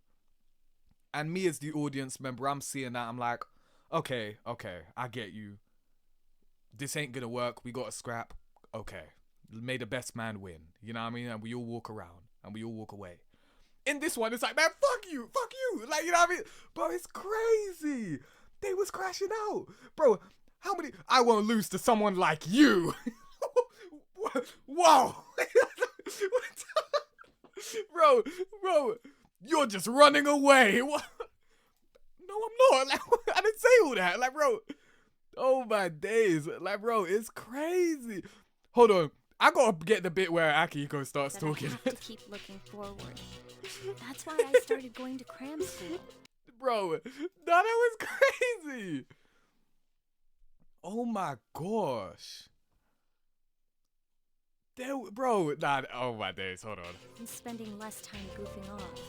And me as the audience member, I'm seeing that. I'm like, okay, I get you. This ain't gonna work. We got to scrap. Okay. May the best man win. You know what I mean? And we all walk around. And we all walk away. In this one, it's like, man, fuck you. Like, you know what I mean? Bro, it's crazy. They was crashing out. Bro, how many... I won't lose to someone like you. Whoa. Bro, you're just running away. What? No, I'm not. Like, I didn't say all that. Like, bro, oh my days. Like, bro, it's crazy. Hold on. I gotta get the bit where Akihiko starts talking. I have to keep looking forward. That's why I started going to cram school. Bro, that was crazy. Oh my gosh. Bro, nah, oh my days, hold on. I'm spending less time goofing off.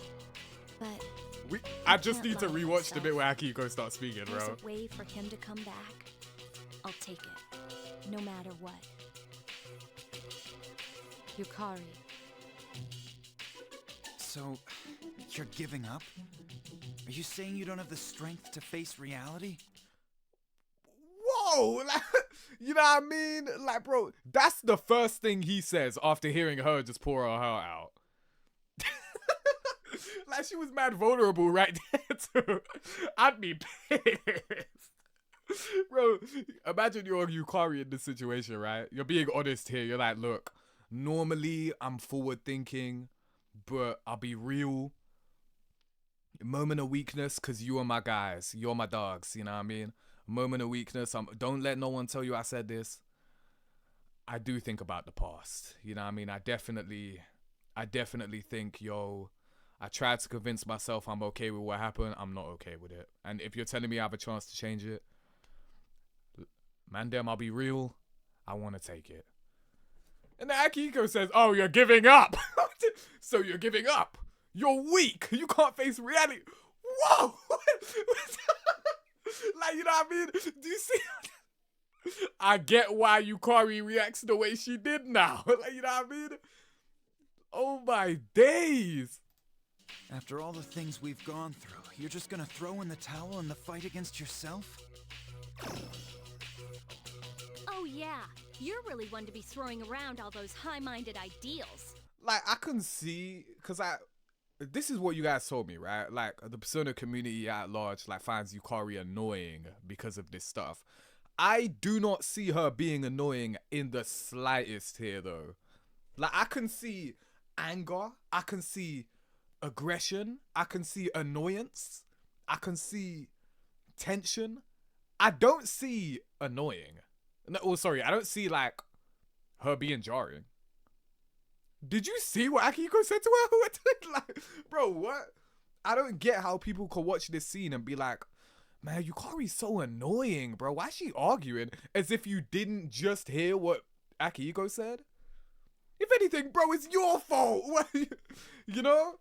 But I just need to rewatch the bit where Akihiko starts speaking, bro. There's a way for him to come back. I'll take it, no matter what. Yukari. So, you're giving up? Are you saying you don't have the strength to face reality? Whoa! Like, you know what I mean? Like, bro, that's the first thing he says after hearing her just pour her heart out. Like, she was mad vulnerable right there, too. I'd be pissed. Bro, imagine you're Yukari in this situation, right? You're being honest here. You're like, look, normally I'm forward thinking, but I'll be real. Moment of weakness, because you are my guys. You're my dogs, you know what I mean? Moment of weakness. Don't let no one tell you I said this. I do think about the past. You know what I mean? I definitely think, yo, I tried to convince myself I'm okay with what happened. I'm not okay with it. And if you're telling me I have a chance to change it, man, damn, I'll be real. I want to take it. And then Akihiko says, oh, you're giving up. So you're giving up. You're weak. You can't face reality. Whoa. Like, you know what I mean? Do you see? I get why Yukari reacts the way she did now. Like, you know what I mean? Oh my days. After all the things we've gone through, you're just gonna throw in the towel in the fight against yourself? Oh yeah, you're really one to be throwing around all those high-minded ideals. Like, I can see, because this is what you guys told me, right? Like, the Persona community at large, like, finds Yukari annoying because of this stuff. I do not see her being annoying in the slightest here, though. Like, I can see anger, I can see aggression, I can see annoyance, I can see tension. I don't see annoying. No, oh, sorry, I don't see, like, her being jarring. Did you see what Akihiko said to her? Like, bro, what? I don't get how people can watch this scene and be like, man, Yukari's so annoying, bro. Why is she arguing? As if you didn't just hear what Akihiko said? If anything, bro, it's your fault. You know?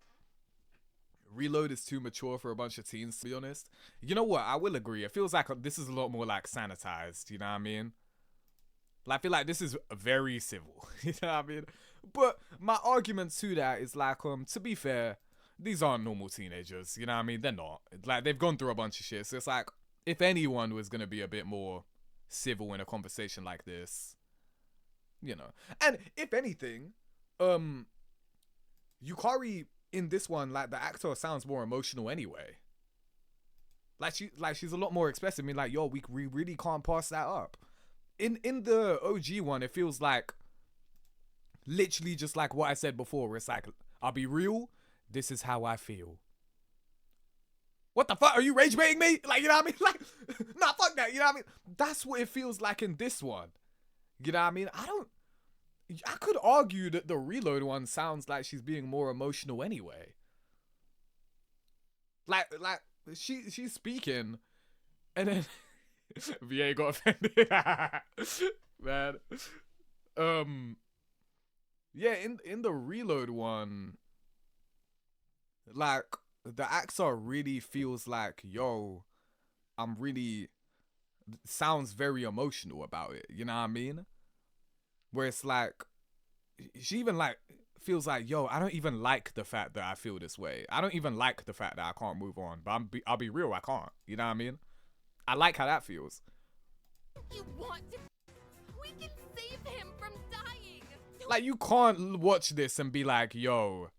Reload is too mature for a bunch of teens, to be honest. You know what? I will agree. It feels like this is a lot more, like, sanitized. You know what I mean? Like, I feel like this is very civil. You know what I mean? But my argument to that is, like, to be fair, these aren't normal teenagers. You know what I mean? They're not. Like, they've gone through a bunch of shit. So it's like, if anyone was going to be a bit more civil in a conversation like this, you know. And if anything, Yukari in this one, like, the actor sounds more emotional anyway. Like, she's a lot more expressive. I mean, like, yo, we really can't pass that up. In the OG one, it feels like literally just like what I said before, where it's like, I'll be real, this is how I feel. What the fuck? Are you rage baiting me? Like, you know what I mean? Like, nah, fuck that. You know what I mean? That's what it feels like in this one. You know what I mean? I could argue that the Reload one sounds like she's being more emotional anyway. Like she's speaking, and then VA got offended. Man. Yeah, in the Reload one, like, the actor really feels like, yo, sounds very emotional about it. You know what I mean? Where it's like, she even, like, feels like, yo, I don't even like the fact that I feel this way. I don't even like the fact that I can't move on. But I'll be real, I can't. You know what I mean? I like how that feels. You want to? We can save him from dying. Like, you can't watch this and be like, yo,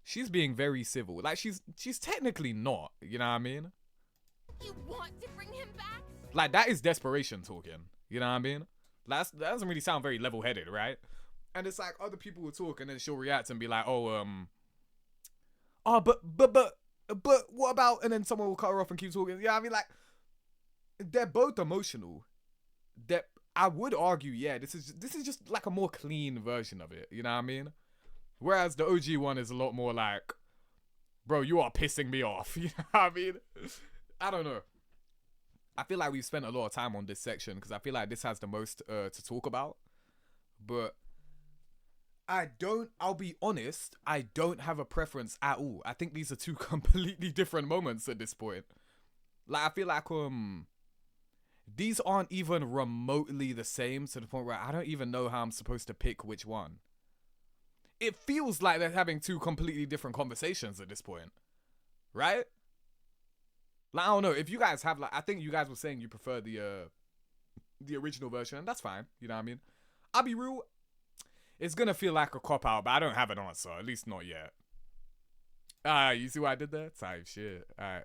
she's being very civil. Like, she's technically not. You know what I mean? You want to bring him back? Like, that is desperation talking. You know what I mean? That doesn't really sound very level-headed, right? And it's like, other people will talk and then she'll react and be like, but what about, and then someone will cut her off and keep talking. Yeah, I mean, like, they're both emotional. I would argue, yeah, this is just like a more clean version of it. You know what I mean? Whereas the OG one is a lot more like, bro, you are pissing me off. You know what I mean? I don't know. I feel like we've spent a lot of time on this section because I feel like this has the most to talk about. But I'll be honest, I don't have a preference at all. I think these are two completely different moments at this point. Like, I feel like these aren't even remotely the same to the point where I don't even know how I'm supposed to pick which one. It feels like they're having two completely different conversations at this point. Right? Like, I don't know. If you guys have, like, I think you guys were saying you prefer the original version, and that's fine. You know what I mean? I'll be real. It's gonna feel like a cop-out, but I don't have an answer. At least not yet. You see what I did there? Type shit. Alright.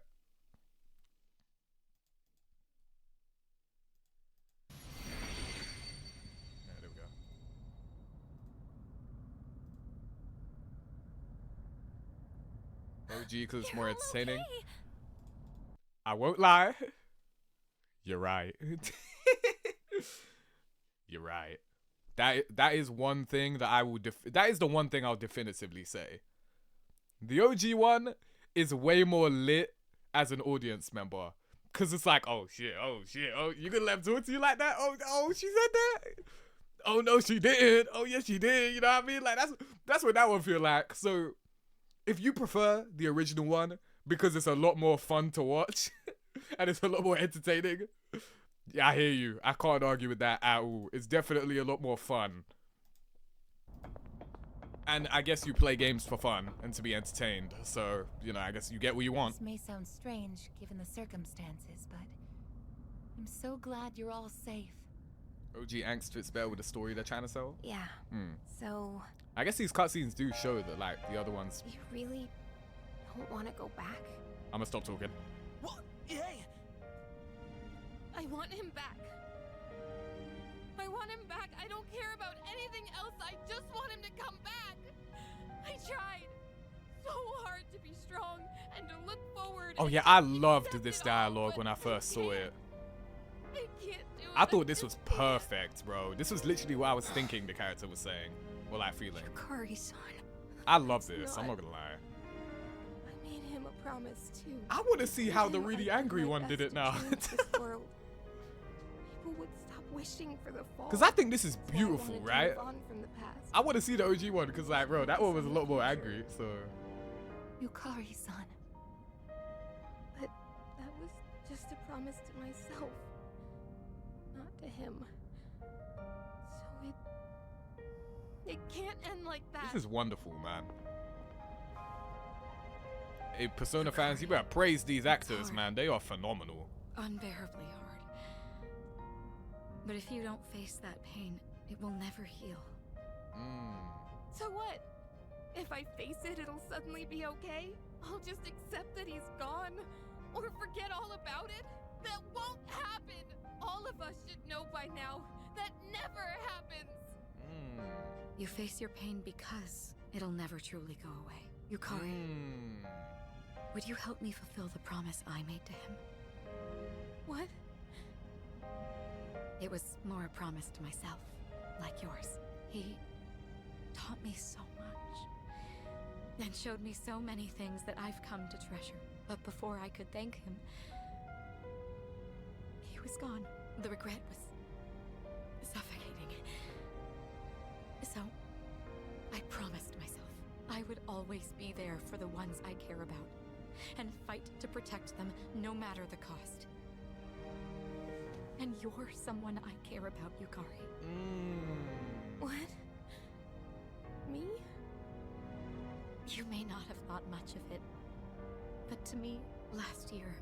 Yeah, there we go. OG because it's more entertaining. Okay. I won't lie. You're right. You're right. That is one thing that I will that is the one thing I'll definitively say. The OG one is way more lit as an audience member. Cause it's like, oh shit, you gonna let him talk to you like that? Oh, she said that? Oh no, she didn't. Oh yes, she did. You know what I mean? Like, that's what that one feel like. So if you prefer the original one because it's a lot more fun to watch, and it's a lot more entertaining. Yeah, I hear you. I can't argue with that at all. It's definitely a lot more fun. And I guess you play games for fun and to be entertained. So, you know, I guess you get what you want. This may sound strange given the circumstances, but I'm so glad you're all safe. OG angst fits better with the story they're trying to sell? Yeah. So... I guess these cutscenes do show that, like, the other ones... You really don't want to go back? I'm gonna stop talking. What? Hey! I want him back. I want him back. I don't care about anything else. I just want him to come back. I tried so hard to be strong and to look forward. Oh yeah, I loved this dialogue when I first saw it. I can't do it. I thought this was perfect, bro. This was literally what I was thinking the character was saying. Or like feeling. Yukari-san. I love this, I'm not gonna lie. I made him a promise too. I want to see how the really angry one did it now. People would stop wishing for the fall. Because I think this is beautiful, right? From the past. I want to see the OG one because, like, bro, that one was a lot more angry. So. Yukari-san. But that was just a promise to myself, not to him. So it can't end like that. This is wonderful, man. Hey, Persona fans, you better praise these actors, man. They are phenomenal. Unbearably hard. But if you don't face that pain, it will never heal. So what? If I face it, it'll suddenly be okay? I'll just accept that he's gone? Or forget all about it? That won't happen! All of us should know by now. That never happens! You face your pain because it'll never truly go away. Yukari, would you help me fulfill the promise I made to him? What? It was more a promise to myself, like yours. He taught me so much, and showed me so many things that I've come to treasure. But before I could thank him, he was gone. The regret was suffocating. So, I promised myself I would always be there for the ones I care about, and fight to protect them no matter the cost. And you're someone I care about, Yukari. What? Me? You may not have thought much of it, but to me, last year,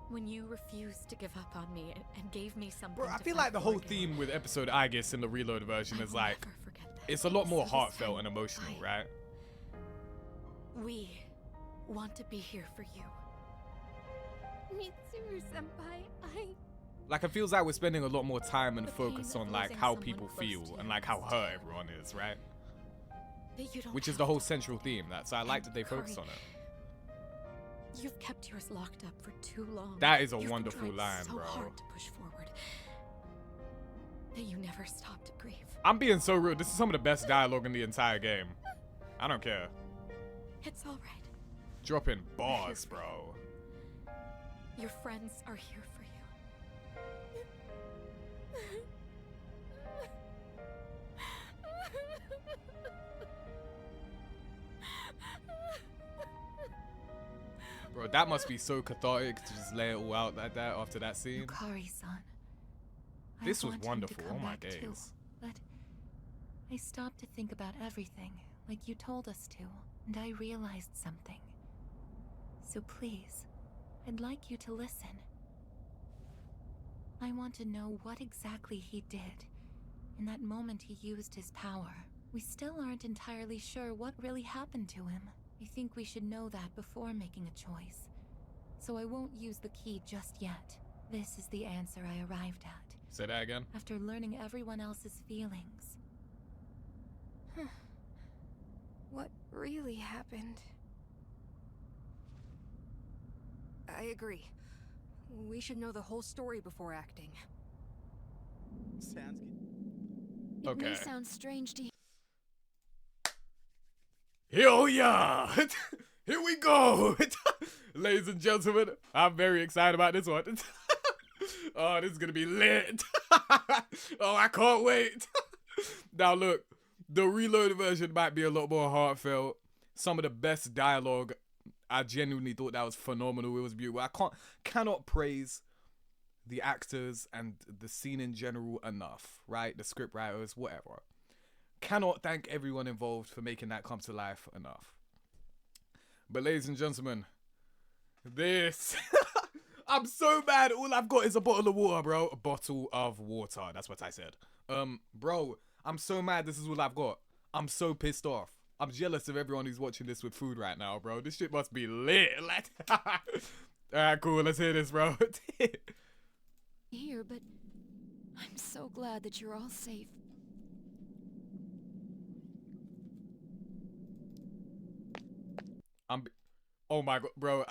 when you refused to give up on me and gave me something Bro, I feel like the whole theme with episode I guess in the reload version is like, it's a lot more heartfelt and emotional, right? We want to be here for you. Mitsuru-senpai, Like, it feels like we're spending a lot more time and focus on like how people feel and like how hurt everyone is, right? Which is the whole central theme. So I like that they focus on it. You've kept yours locked up for too long. That is a You've wonderful tried line, so bro. hard to push forward that you never stopped to grieve. I'm being so real. This is some of the best dialogue in the entire game. I don't care. It's all right. Dropping bars, bro. Your friends are here for you. Bro, that must be so cathartic to just lay it all out like that after that scene. Yukari-san. This was I want him to wonderful. come Oh my back days. too, but I stopped to think about everything, like you told us to, and I realized something. So please, I'd like you to listen. I want to know what exactly he did. In that moment he used his power. We still aren't entirely sure what really happened to him. I think we should know that before making a choice. So I won't use the key just yet. This is the answer I arrived at. Say that again. After learning everyone else's feelings. What really happened? I agree. We should know the whole story before acting. Sounds good. It may Okay. sound strange to Hell yeah! Here we go! Ladies and gentlemen, I'm very excited about this one. Oh, this is gonna be lit. Oh, I can't wait. Now look, the reloaded version might be a lot more heartfelt. Some of the best dialogue I genuinely thought that was phenomenal. It was beautiful. I cannot praise the actors and the scene in general enough, right? The script writers, whatever. Cannot thank everyone involved for making that come to life enough. But ladies and gentlemen, this... I'm so mad. All I've got is a bottle of water, bro. A bottle of water. That's what I said. Bro, I'm so mad this is all I've got. I'm so pissed off. I'm jealous of everyone who's watching this with food right now, bro. This shit must be lit. Like, alright, cool. Let's hear this, bro. Here, but I'm so glad that you're all safe. Oh my god, bro.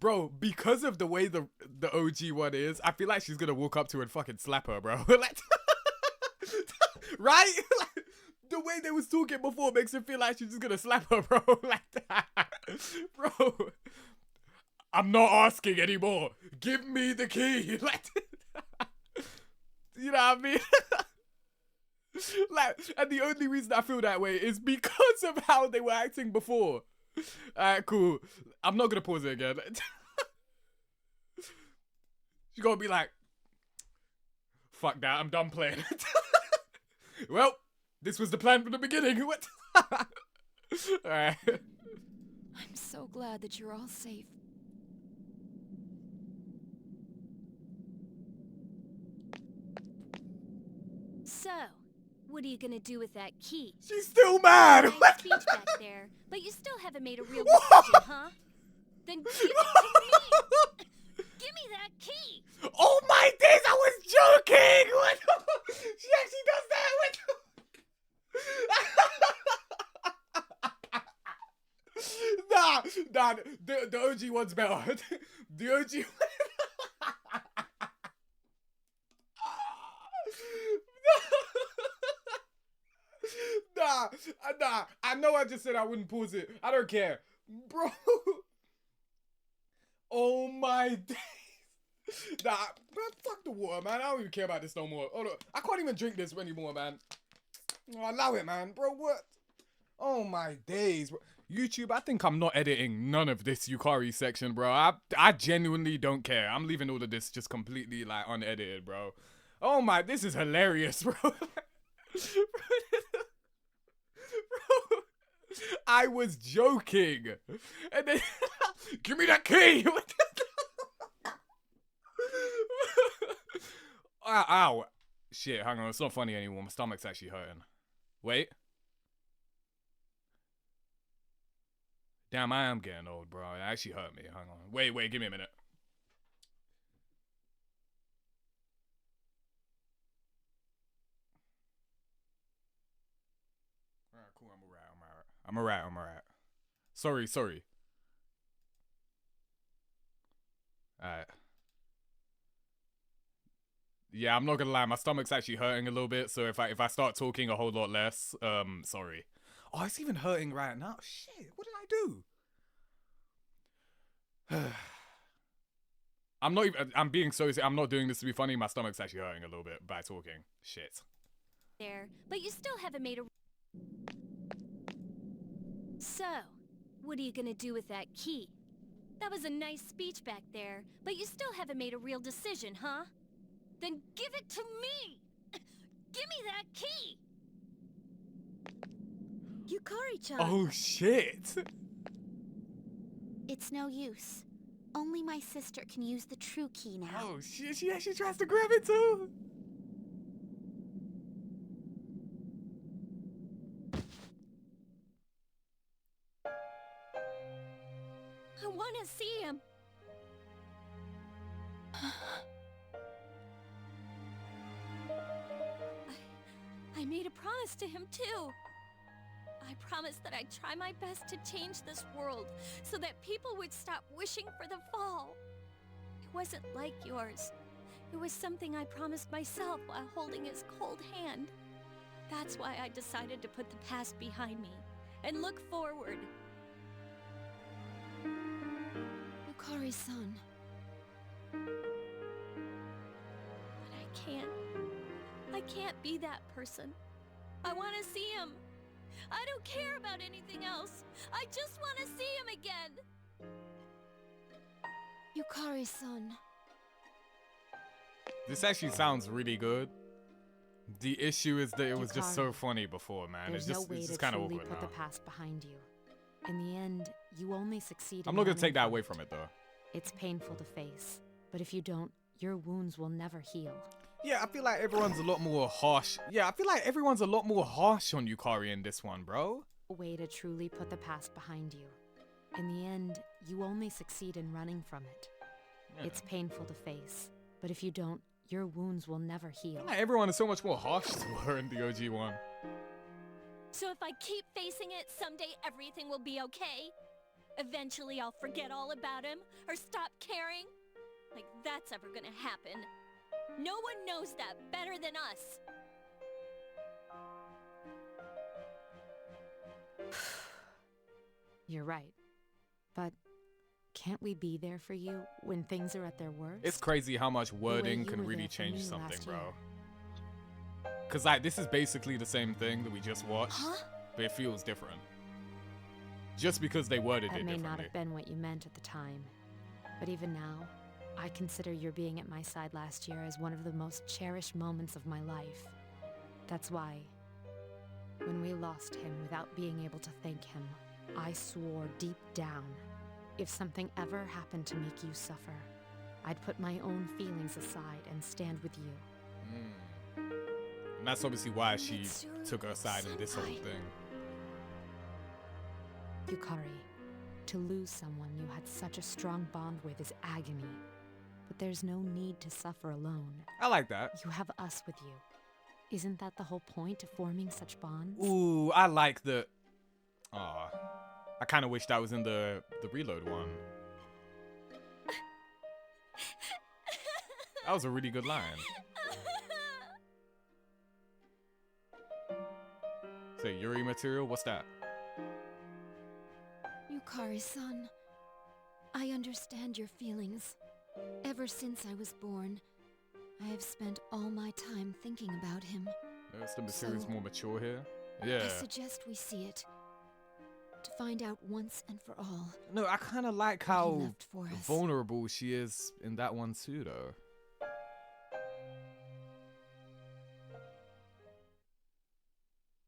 Bro, because of the way the OG one is, I feel like she's gonna walk up to her and fucking slap her, bro. Like, right? Like, the way they was talking before makes her feel like she's just gonna slap her, bro. Like, bro, I'm not asking anymore. Give me the key. Like, you know what I mean? Like, and the only reason I feel that way is because of how they were acting before. Alright, cool. I'm not gonna pause it again. She's gonna be like, fuck that, I'm done playing. Well, this was the plan from the beginning. What? Alright. I'm so glad that you're all safe. So, what are you gonna do with that key? She's still mad! Nice speech back there, but you still haven't made a real decision, huh? Then give it to me! Give me that key! Oh my days, I was joking! What? She actually does that? Nah, the OG one's better. The OG one... Nah, I know I just said I wouldn't pause it. I don't care. Bro. Oh my days. Nah, man, fuck the water, man. I don't even care about this no more. Oh, no, I can't even drink this anymore, man. Oh, allow it, man. Bro, what? Oh my days. Bro. YouTube, I think I'm not editing none of this Yukari section, bro. I genuinely don't care. I'm leaving all of this just completely, like, unedited, bro. Oh my, this is hilarious, bro. Bro, I was joking. And then, give me that key. Ow, ow. Shit, hang on. It's not funny anymore. My stomach's actually hurting. Wait. Damn, I am getting old, bro. It actually hurt me. Hang on. Wait, give me a minute. Alright, cool. I'm alright. Sorry. Alright. Yeah, I'm not gonna lie. My stomach's actually hurting a little bit. So if I start talking a whole lot less, sorry. Oh, it's even hurting right now. Shit, what did I do? I'm being so serious. I'm not doing this to be funny. My stomach's actually hurting a little bit by talking. Shit. There, but you still haven't made a... So, what are you gonna do with that key? That was a nice speech back there, but you still haven't made a real decision, huh? Then give it to me! Give me that key! Yukari-chan! Oh, shit! It's no use. Only my sister can use the true key now. Oh, shit, she actually tries to grab it too! I wanna see him! I made a promise to him too. I promised that I'd try my best to change this world so that people would stop wishing for the fall. It wasn't like yours. It was something I promised myself while holding his cold hand. That's why I decided to put the past behind me and look forward. Yukari-san. But I can't. I can't be that person. I want to see him. I don't care about anything else. I just want to see him again. Yukari-san. This actually sounds really good. The issue is that it was just so Yukari, funny before, man. There's It's no way to just kind of truly awkward put now. the past behind you. In the end, you only succeed in I'm not gonna running take that from away it. from it though. It's painful to face, but if you don't, your wounds will never heal. Yeah, I feel like everyone's a lot more harsh. Yeah, I feel like everyone's a lot more harsh on Yukari in this one, bro. A way to truly put the past behind you. In the end, you only succeed in running from it. Yeah. It's painful to face, but if you don't, your wounds will never heal. Like, everyone is so much more harsh to her in the OG one. So if I keep facing it, someday everything will be okay? Eventually I'll forget all about him, or stop caring? Like that's ever gonna happen. No one knows that better than us. You're right. But can't we be there for you when things are at their worst? It's crazy how much way wording you can were really there for change me something, last bro. year. Cause like this is basically the same thing that we just watched, Huh? but it feels different. Just because they worded That it may differently. not have been what you meant at the time. But even now, I consider your being at my side last year as one of the most cherished moments of my life. That's why, when we lost him without being able to thank him, I swore deep down, if something ever happened to make you suffer, I'd put my own feelings aside and stand with you. And that's obviously why she took her side in this whole thing. Yukari, to lose someone you had such a strong bond with is agony. But there's no need to suffer alone. I like that. You have us with you. Isn't that the whole point of forming such bonds? Ooh, I like the. Aw, I kind of wish that was in the reload one. That was a really good line. Say Yuri material? What's that? Yukari-san, I understand your feelings. Ever since I was born, I have spent all my time thinking about him. Notice the material's So, more mature here. Yeah. I suggest we see it. To find out once and for all. No, I kind of like what he how left for us. vulnerable she is in that one too, though.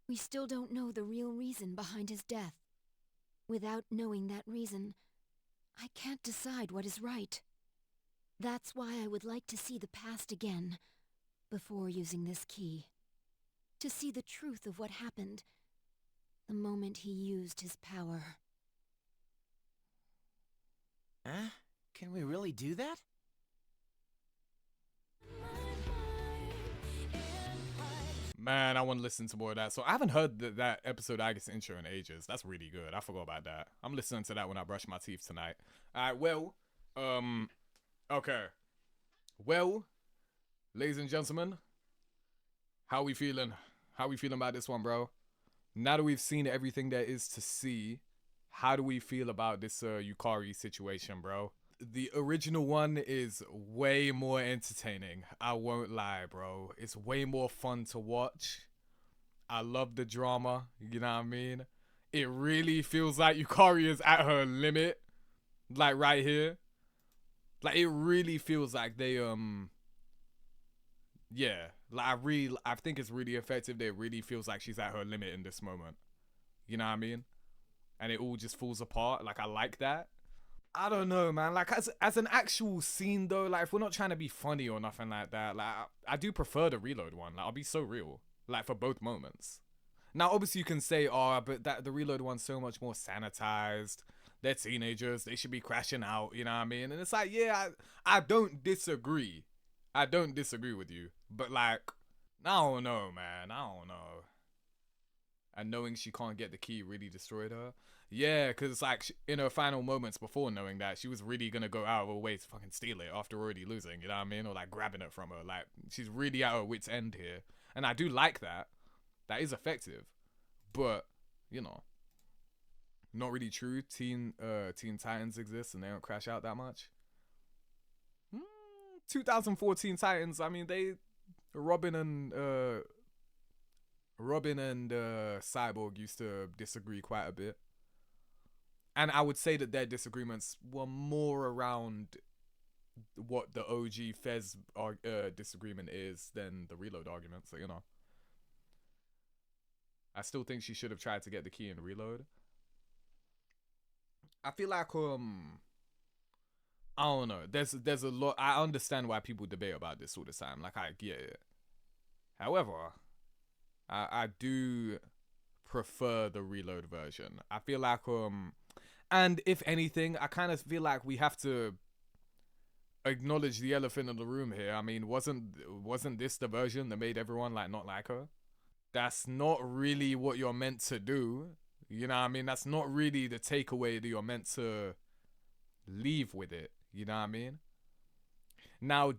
We still don't know the real reason behind his death. Without knowing that reason, I can't decide what is right. That's why I would like to see the past again, before using this key. To see the truth of what happened, the moment he used his power. Huh? Can we really do that? Man, I want to listen to more of that. So I haven't heard that episode I guess intro in ages. That's really good. I forgot about that. I'm listening to that when I brush my teeth tonight. Alright, well, okay. Well, ladies and gentlemen, how we feeling? How we feeling about this one, bro? Now that we've seen everything there is to see, how do we feel about this Yukari situation, bro? The original one is way more entertaining. I won't lie, bro. It's way more fun to watch. I love the drama, you know what I mean? It really feels like Yukari is at her limit. Like right here. Like it really feels like they yeah. Like I think it's really effective. It really feels like she's at her limit in this moment. You know what I mean? And it all just falls apart. Like I like that. I don't know, man. Like as an actual scene though, like if we're not trying to be funny or nothing like that, like I do prefer the reload one. Like I'll be so real, like for both moments. Now obviously you can say, oh, but that the reload one's so much more sanitized. They're teenagers. They should be crashing out. You know what I mean? And it's like, yeah, I don't disagree. I don't disagree with you. But like, I don't know, man. I don't know. And knowing she can't get the key really destroyed her. Yeah, because like in her final moments before knowing that, she was really going to go out of her way to fucking steal it after already losing, you know what I mean? Or like grabbing it from her. Like she's really at her wit's end here. And I do like that. That is effective. But, you know, not really true. Teen Titans exist and they don't crash out that much. 2014 Titans, I mean, Robin and Cyborg used to disagree quite a bit. And I would say that their disagreements were more around what the OG Fez disagreement is than the Reload argument. So, you know, I still think she should have tried to get the key in Reload. I feel like I don't know. There's a lot. I understand why people debate about this all the time. Like, I get it. However, I do prefer the Reload version. I feel like and if anything, I kind of feel like we have to acknowledge the elephant in the room here. I mean, wasn't this the version that made everyone like not like her? That's not really what you're meant to do. You know what I mean? That's not really the takeaway that you're meant to leave with it. You know what I mean? Now,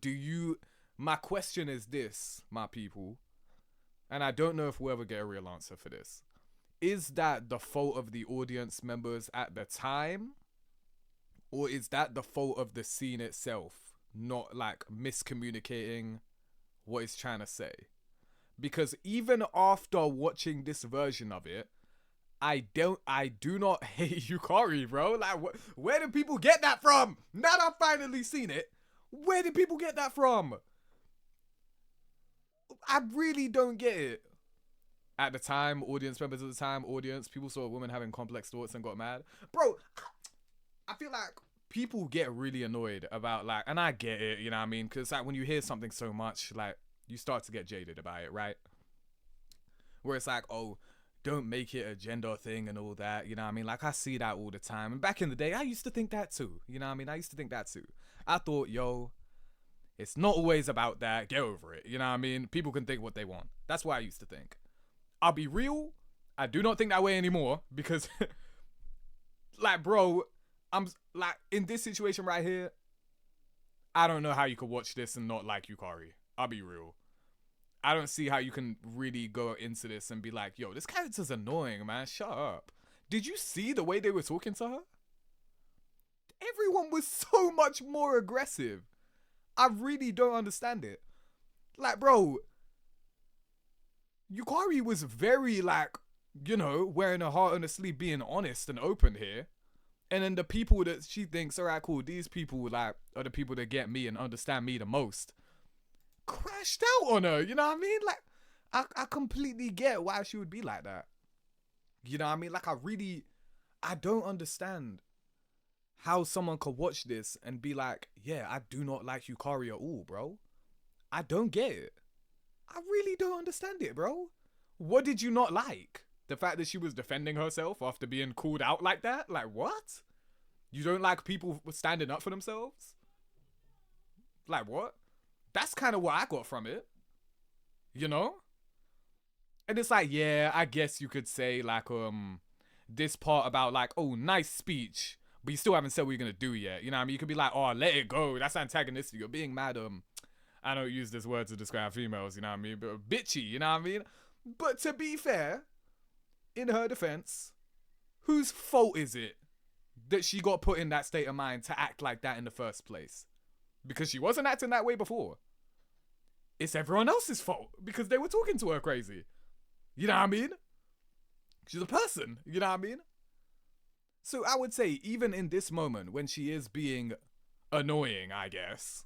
my question is this, my people, and I don't know if we'll ever get a real answer for this. Is that the fault of the audience members at the time? Or is that the fault of the scene itself? Not like miscommunicating what it's trying to say. Because even after watching this version of it, I do not hate Yukari, bro. Like, where did people get that from? Now that I've finally seen it, where did people get that from? I really don't get it. At the time, audience members at the time, people saw a woman having complex thoughts and got mad. Bro, I feel like people get really annoyed about, like, and I get it, you know what I mean? Because like when you hear something so much, like, you start to get jaded about it, right? Where it's like, oh, don't make it a gender thing and all that, you know what I mean? Like, I see that all the time. And back in the day, I used to think that too, you know what I mean? I used to think that too. I thought, yo, it's not always about that. Get over it, you know what I mean? People can think what they want. That's what I used to think. I'll be real, I do not think that way anymore because, like, bro, I'm, like, in this situation right here, I don't know how you could watch this and not like Yukari. I'll be real. I don't see how you can really go into this and be like, yo, this character's annoying, man. Shut up. Did you see the way they were talking to her? Everyone was so much more aggressive. I really don't understand it. Like, bro, Yukari was very, like, you know, wearing her heart on her sleeve, being honest and open here. And then the people that she thinks, alright, cool, these people, like, are the people that get me and understand me the most, crashed out on her, you know what I mean? Like, I completely get why she would be like that. You know what I mean? Like, I don't understand how someone could watch this and be like, yeah, I do not like Yukari at all, bro. I don't get it. I really don't understand it, bro. What did you not like? The fact that she was defending herself after being called out like that? Like, what? You don't like people standing up for themselves? Like, what? That's kind of what I got from it. You know? And it's like, yeah, I guess you could say, like, this part about, like, oh, nice speech, but you still haven't said what you're gonna do yet. You know what I mean? You could be like, oh, let it go. That's antagonistic. You're being mad, I don't use this word to describe females, you know what I mean? But bitchy, you know what I mean? But to be fair, in her defense, whose fault is it that she got put in that state of mind to act like that in the first place? Because she wasn't acting that way before. It's everyone else's fault because they were talking to her crazy. You know what I mean? She's a person, you know what I mean? So I would say, even in this moment, when she is being annoying, I guess,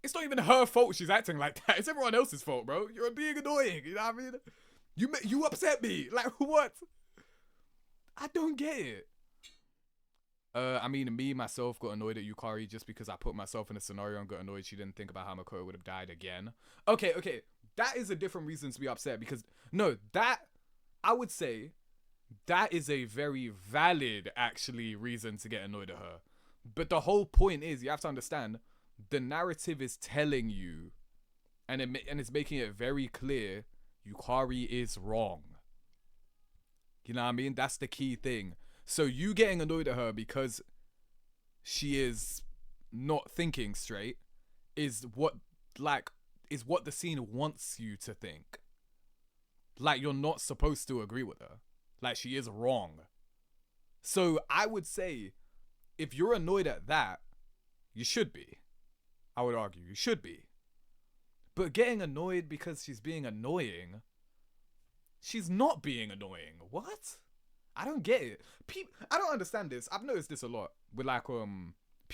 it's not even her fault she's acting like that. It's everyone else's fault, bro. You're being annoying, you know what I mean? You upset me. Like, what? I don't get it. I mean, me, myself, got annoyed at Yukari just because I put myself in a scenario and got annoyed she didn't think about how Makoto would have died again. Okay. That is a different reason to be upset because, no, that, I would say, that is a very valid, actually, reason to get annoyed at her. But the whole point is, you have to understand, the narrative is telling you, and it's making it very clear, Yukari is wrong. You know what I mean? That's the key thing. So you getting annoyed at her because she is not thinking straight is what the scene wants you to think. Like, you're not supposed to agree with her. Like, she is wrong. So I would say, if you're annoyed at that, you should be. I would argue you should be. But getting annoyed because she's being annoying, she's not being annoying. What? I don't get it. I don't understand this. I've noticed this a lot with, like,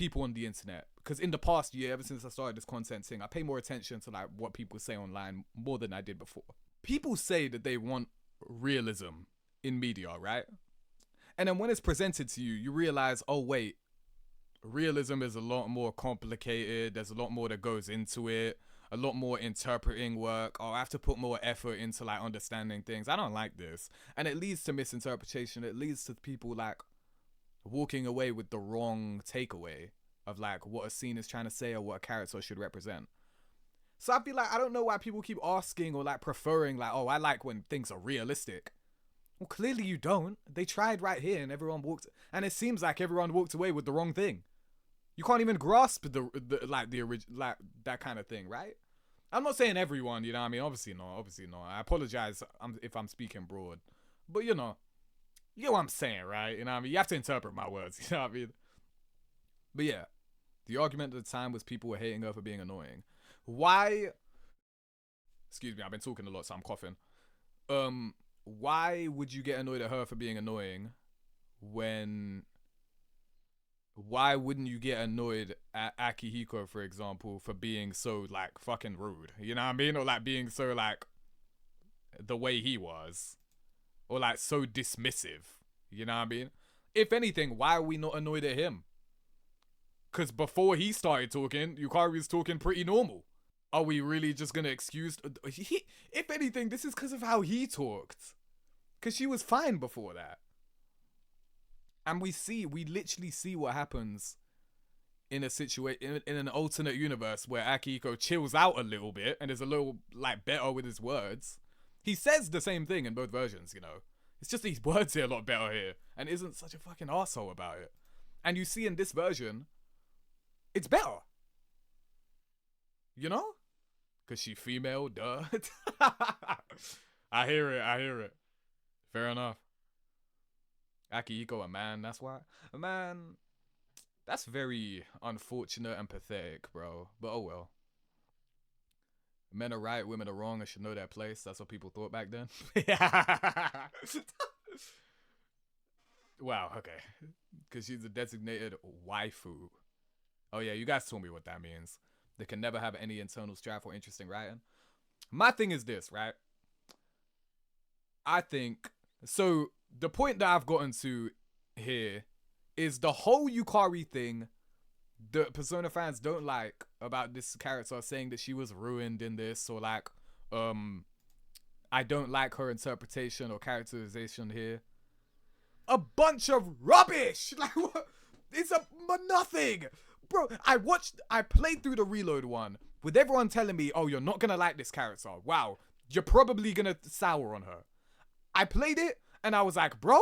people on the internet, because in the past year, ever since I started this content thing, I pay more attention to like what people say online more than I did before. People say that they want realism in media, right? And then when it's presented to you, you realize, oh wait, realism is a lot more complicated. There's a lot more that goes into it, a lot more interpreting work. Oh, I have to put more effort into like understanding things. I don't like this. And it leads to misinterpretation. It leads to people like walking away with the wrong takeaway of like what a scene is trying to say or what a character should represent. So I feel like I don't know why people keep asking or like preferring like, oh, I like when things are realistic. Well, clearly you don't. They tried right here and everyone walked, and it seems like everyone walked away with the wrong thing. You can't even grasp the original, like that kind of thing, right? I'm not saying everyone, you know what I mean? Obviously not. I apologize if I'm speaking broad, but you know what I'm saying, right? You know what I mean? You have to interpret my words, you know what I mean? But yeah, the argument at the time was people were hating her for being annoying. Why? Excuse me, I've been talking a lot, so I'm coughing. Why would you get annoyed at her for being annoying when... Why wouldn't you get annoyed at Akihiko, for example, for being so, like, fucking rude? You know what I mean? Or, like, being so, like, the way he was. Or, like, so dismissive. You know what I mean? If anything, why are we not annoyed at him? Because before he started talking, Yukari was talking pretty normal. Are we really just going to excuse... if anything, this is because of how he talked. Because she was fine before that. And we literally see what happens in a situation, in an alternate universe where Akihiko chills out a little bit and is a little, like, better with his words. He says the same thing in both versions, you know. It's just his words are a lot better here and isn't such a fucking arsehole about it. And you see in this version, it's better. You know? Because she female, duh. I hear it. Fair enough. Akihiko a man, that's why. A man, that's very unfortunate and pathetic, bro. But oh well. Men are right, women are wrong, and should know their place. That's what people thought back then. Wow, okay. Because she's a designated waifu. Oh yeah, you guys told me what that means. They can never have any internal strife or interesting writing. My thing is this, right? I think... So, the point that I've gotten to here is the whole Yukari thing the Persona fans don't like about this character, saying that she was ruined in this, or like, I don't like her interpretation or characterization here. A bunch of rubbish! Like, what? It's nothing! Bro, I played through the Reload one with everyone telling me, oh, you're not gonna like this character. Wow, you're probably gonna sour on her. I played it, and I was like, bro,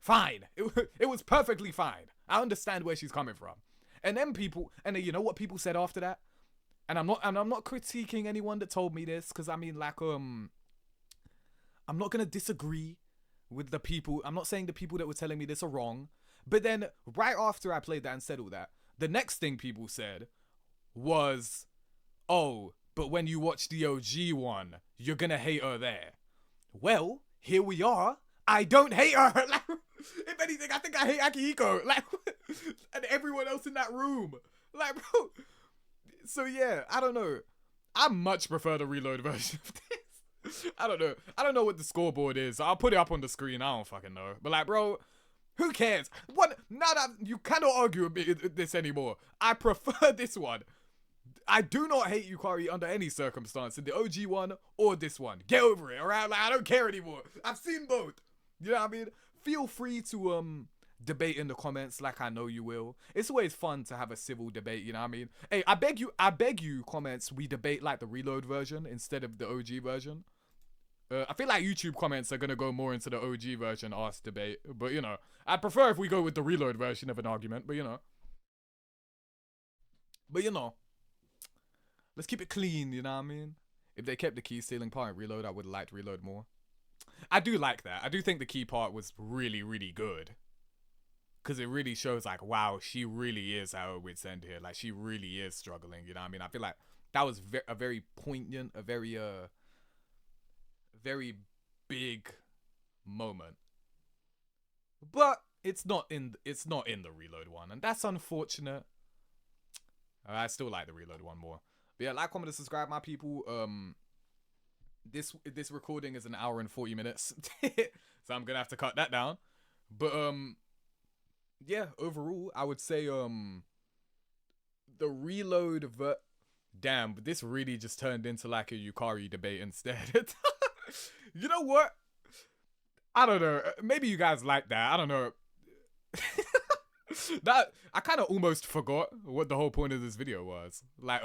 fine. It was perfectly fine. I understand where she's coming from. And then you know what people said after that? And I'm not critiquing anyone that told me this, because I mean, like, I'm not gonna disagree with the people. I'm not saying the people that were telling me this are wrong. But then right after I played that and said all that, the next thing people said was, oh, but when you watch the OG one, you're gonna hate her there. Well, here we are. I don't hate her. Like, if anything, I think I hate Akihiko. Like, and everyone else in that room. Like, bro. So yeah, I don't know. I much prefer the Reload version of this. I don't know. I don't know what the scoreboard is. I'll put it up on the screen. I don't fucking know. But like, bro, who cares? What? Now that you cannot argue with this anymore. I prefer this one. I do not hate Yukari under any circumstance in the OG one or this one. Get over it, alright? Like, I don't care anymore. I've seen both. You know what I mean? Feel free to debate in the comments like I know you will. It's always fun to have a civil debate, you know what I mean? Hey, I beg you comments, we debate like the Reload version instead of the OG version. I feel like YouTube comments are going to go more into the OG version ask debate. But, you know, I'd prefer if we go with the Reload version of an argument. But, you know. Let's keep it clean, you know what I mean? If they kept the key stealing part in Reload, I would have liked Reload more. I do like that. I do think the key part was really, really good. Because it really shows, like, wow, she really is at her wit's end here. Like, she really is struggling, you know what I mean? I feel like that was a very poignant, a very big moment. But it's not in the Reload one, and that's unfortunate. I still like the Reload one more. But yeah, like, comment, and subscribe, my people. This recording is an hour and 40 minutes, so I'm gonna have to cut that down. But yeah, overall, I would say the Reload damn, but this really just turned into like a Yukari debate instead. You know what? I don't know. Maybe you guys like that. I don't know. That I kind of almost forgot what the whole point of this video was. Like,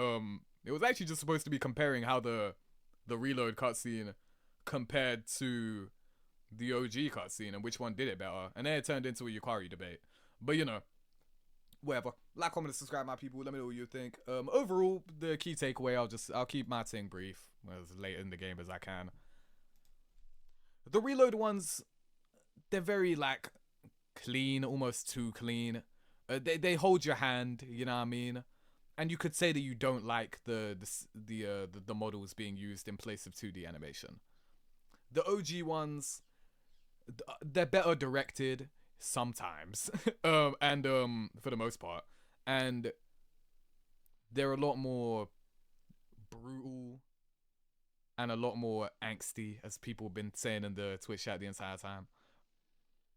it was actually just supposed to be comparing how the Reload cutscene compared to the OG cutscene and which one did it better. And then it turned into a Yukari debate. But you know, whatever. Like, comment, and subscribe, my people. Let me know what you think. Overall, the key takeaway, I'll keep my thing brief as late in the game as I can. The Reload ones, they're very like clean, almost too clean. They hold your hand, you know what I mean? And you could say that you don't like the models being used in place of 2D animation. The OG ones, they're better directed sometimes, and for the most part, and they're a lot more brutal and a lot more angsty, as people have been saying in the Twitch chat the entire time.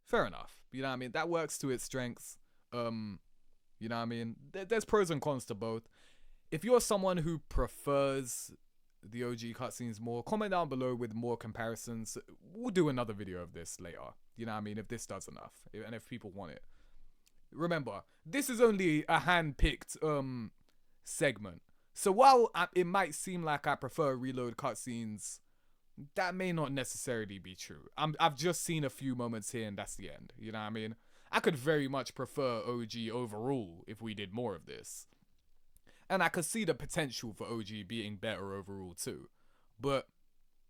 Fair enough, you know what I mean? That works to its strengths. You know what I mean? There's pros and cons to both. If you're someone who prefers the OG cutscenes more, comment down below with more comparisons. We'll do another video of this later. You know what I mean? If this does enough, and if people want it. Remember, this is only a hand-picked segment. So while it might seem like I prefer Reload cutscenes, that may not necessarily be true. I've just seen a few moments here and that's the end. You know what I mean? I could very much prefer OG overall if we did more of this. And I could see the potential for OG being better overall too. But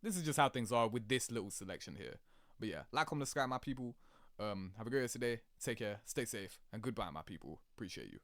this is just how things are with this little selection here. But yeah, like, comment, subscribe, my people. Have a great rest of the day. Take care, stay safe, and goodbye, my people. Appreciate you.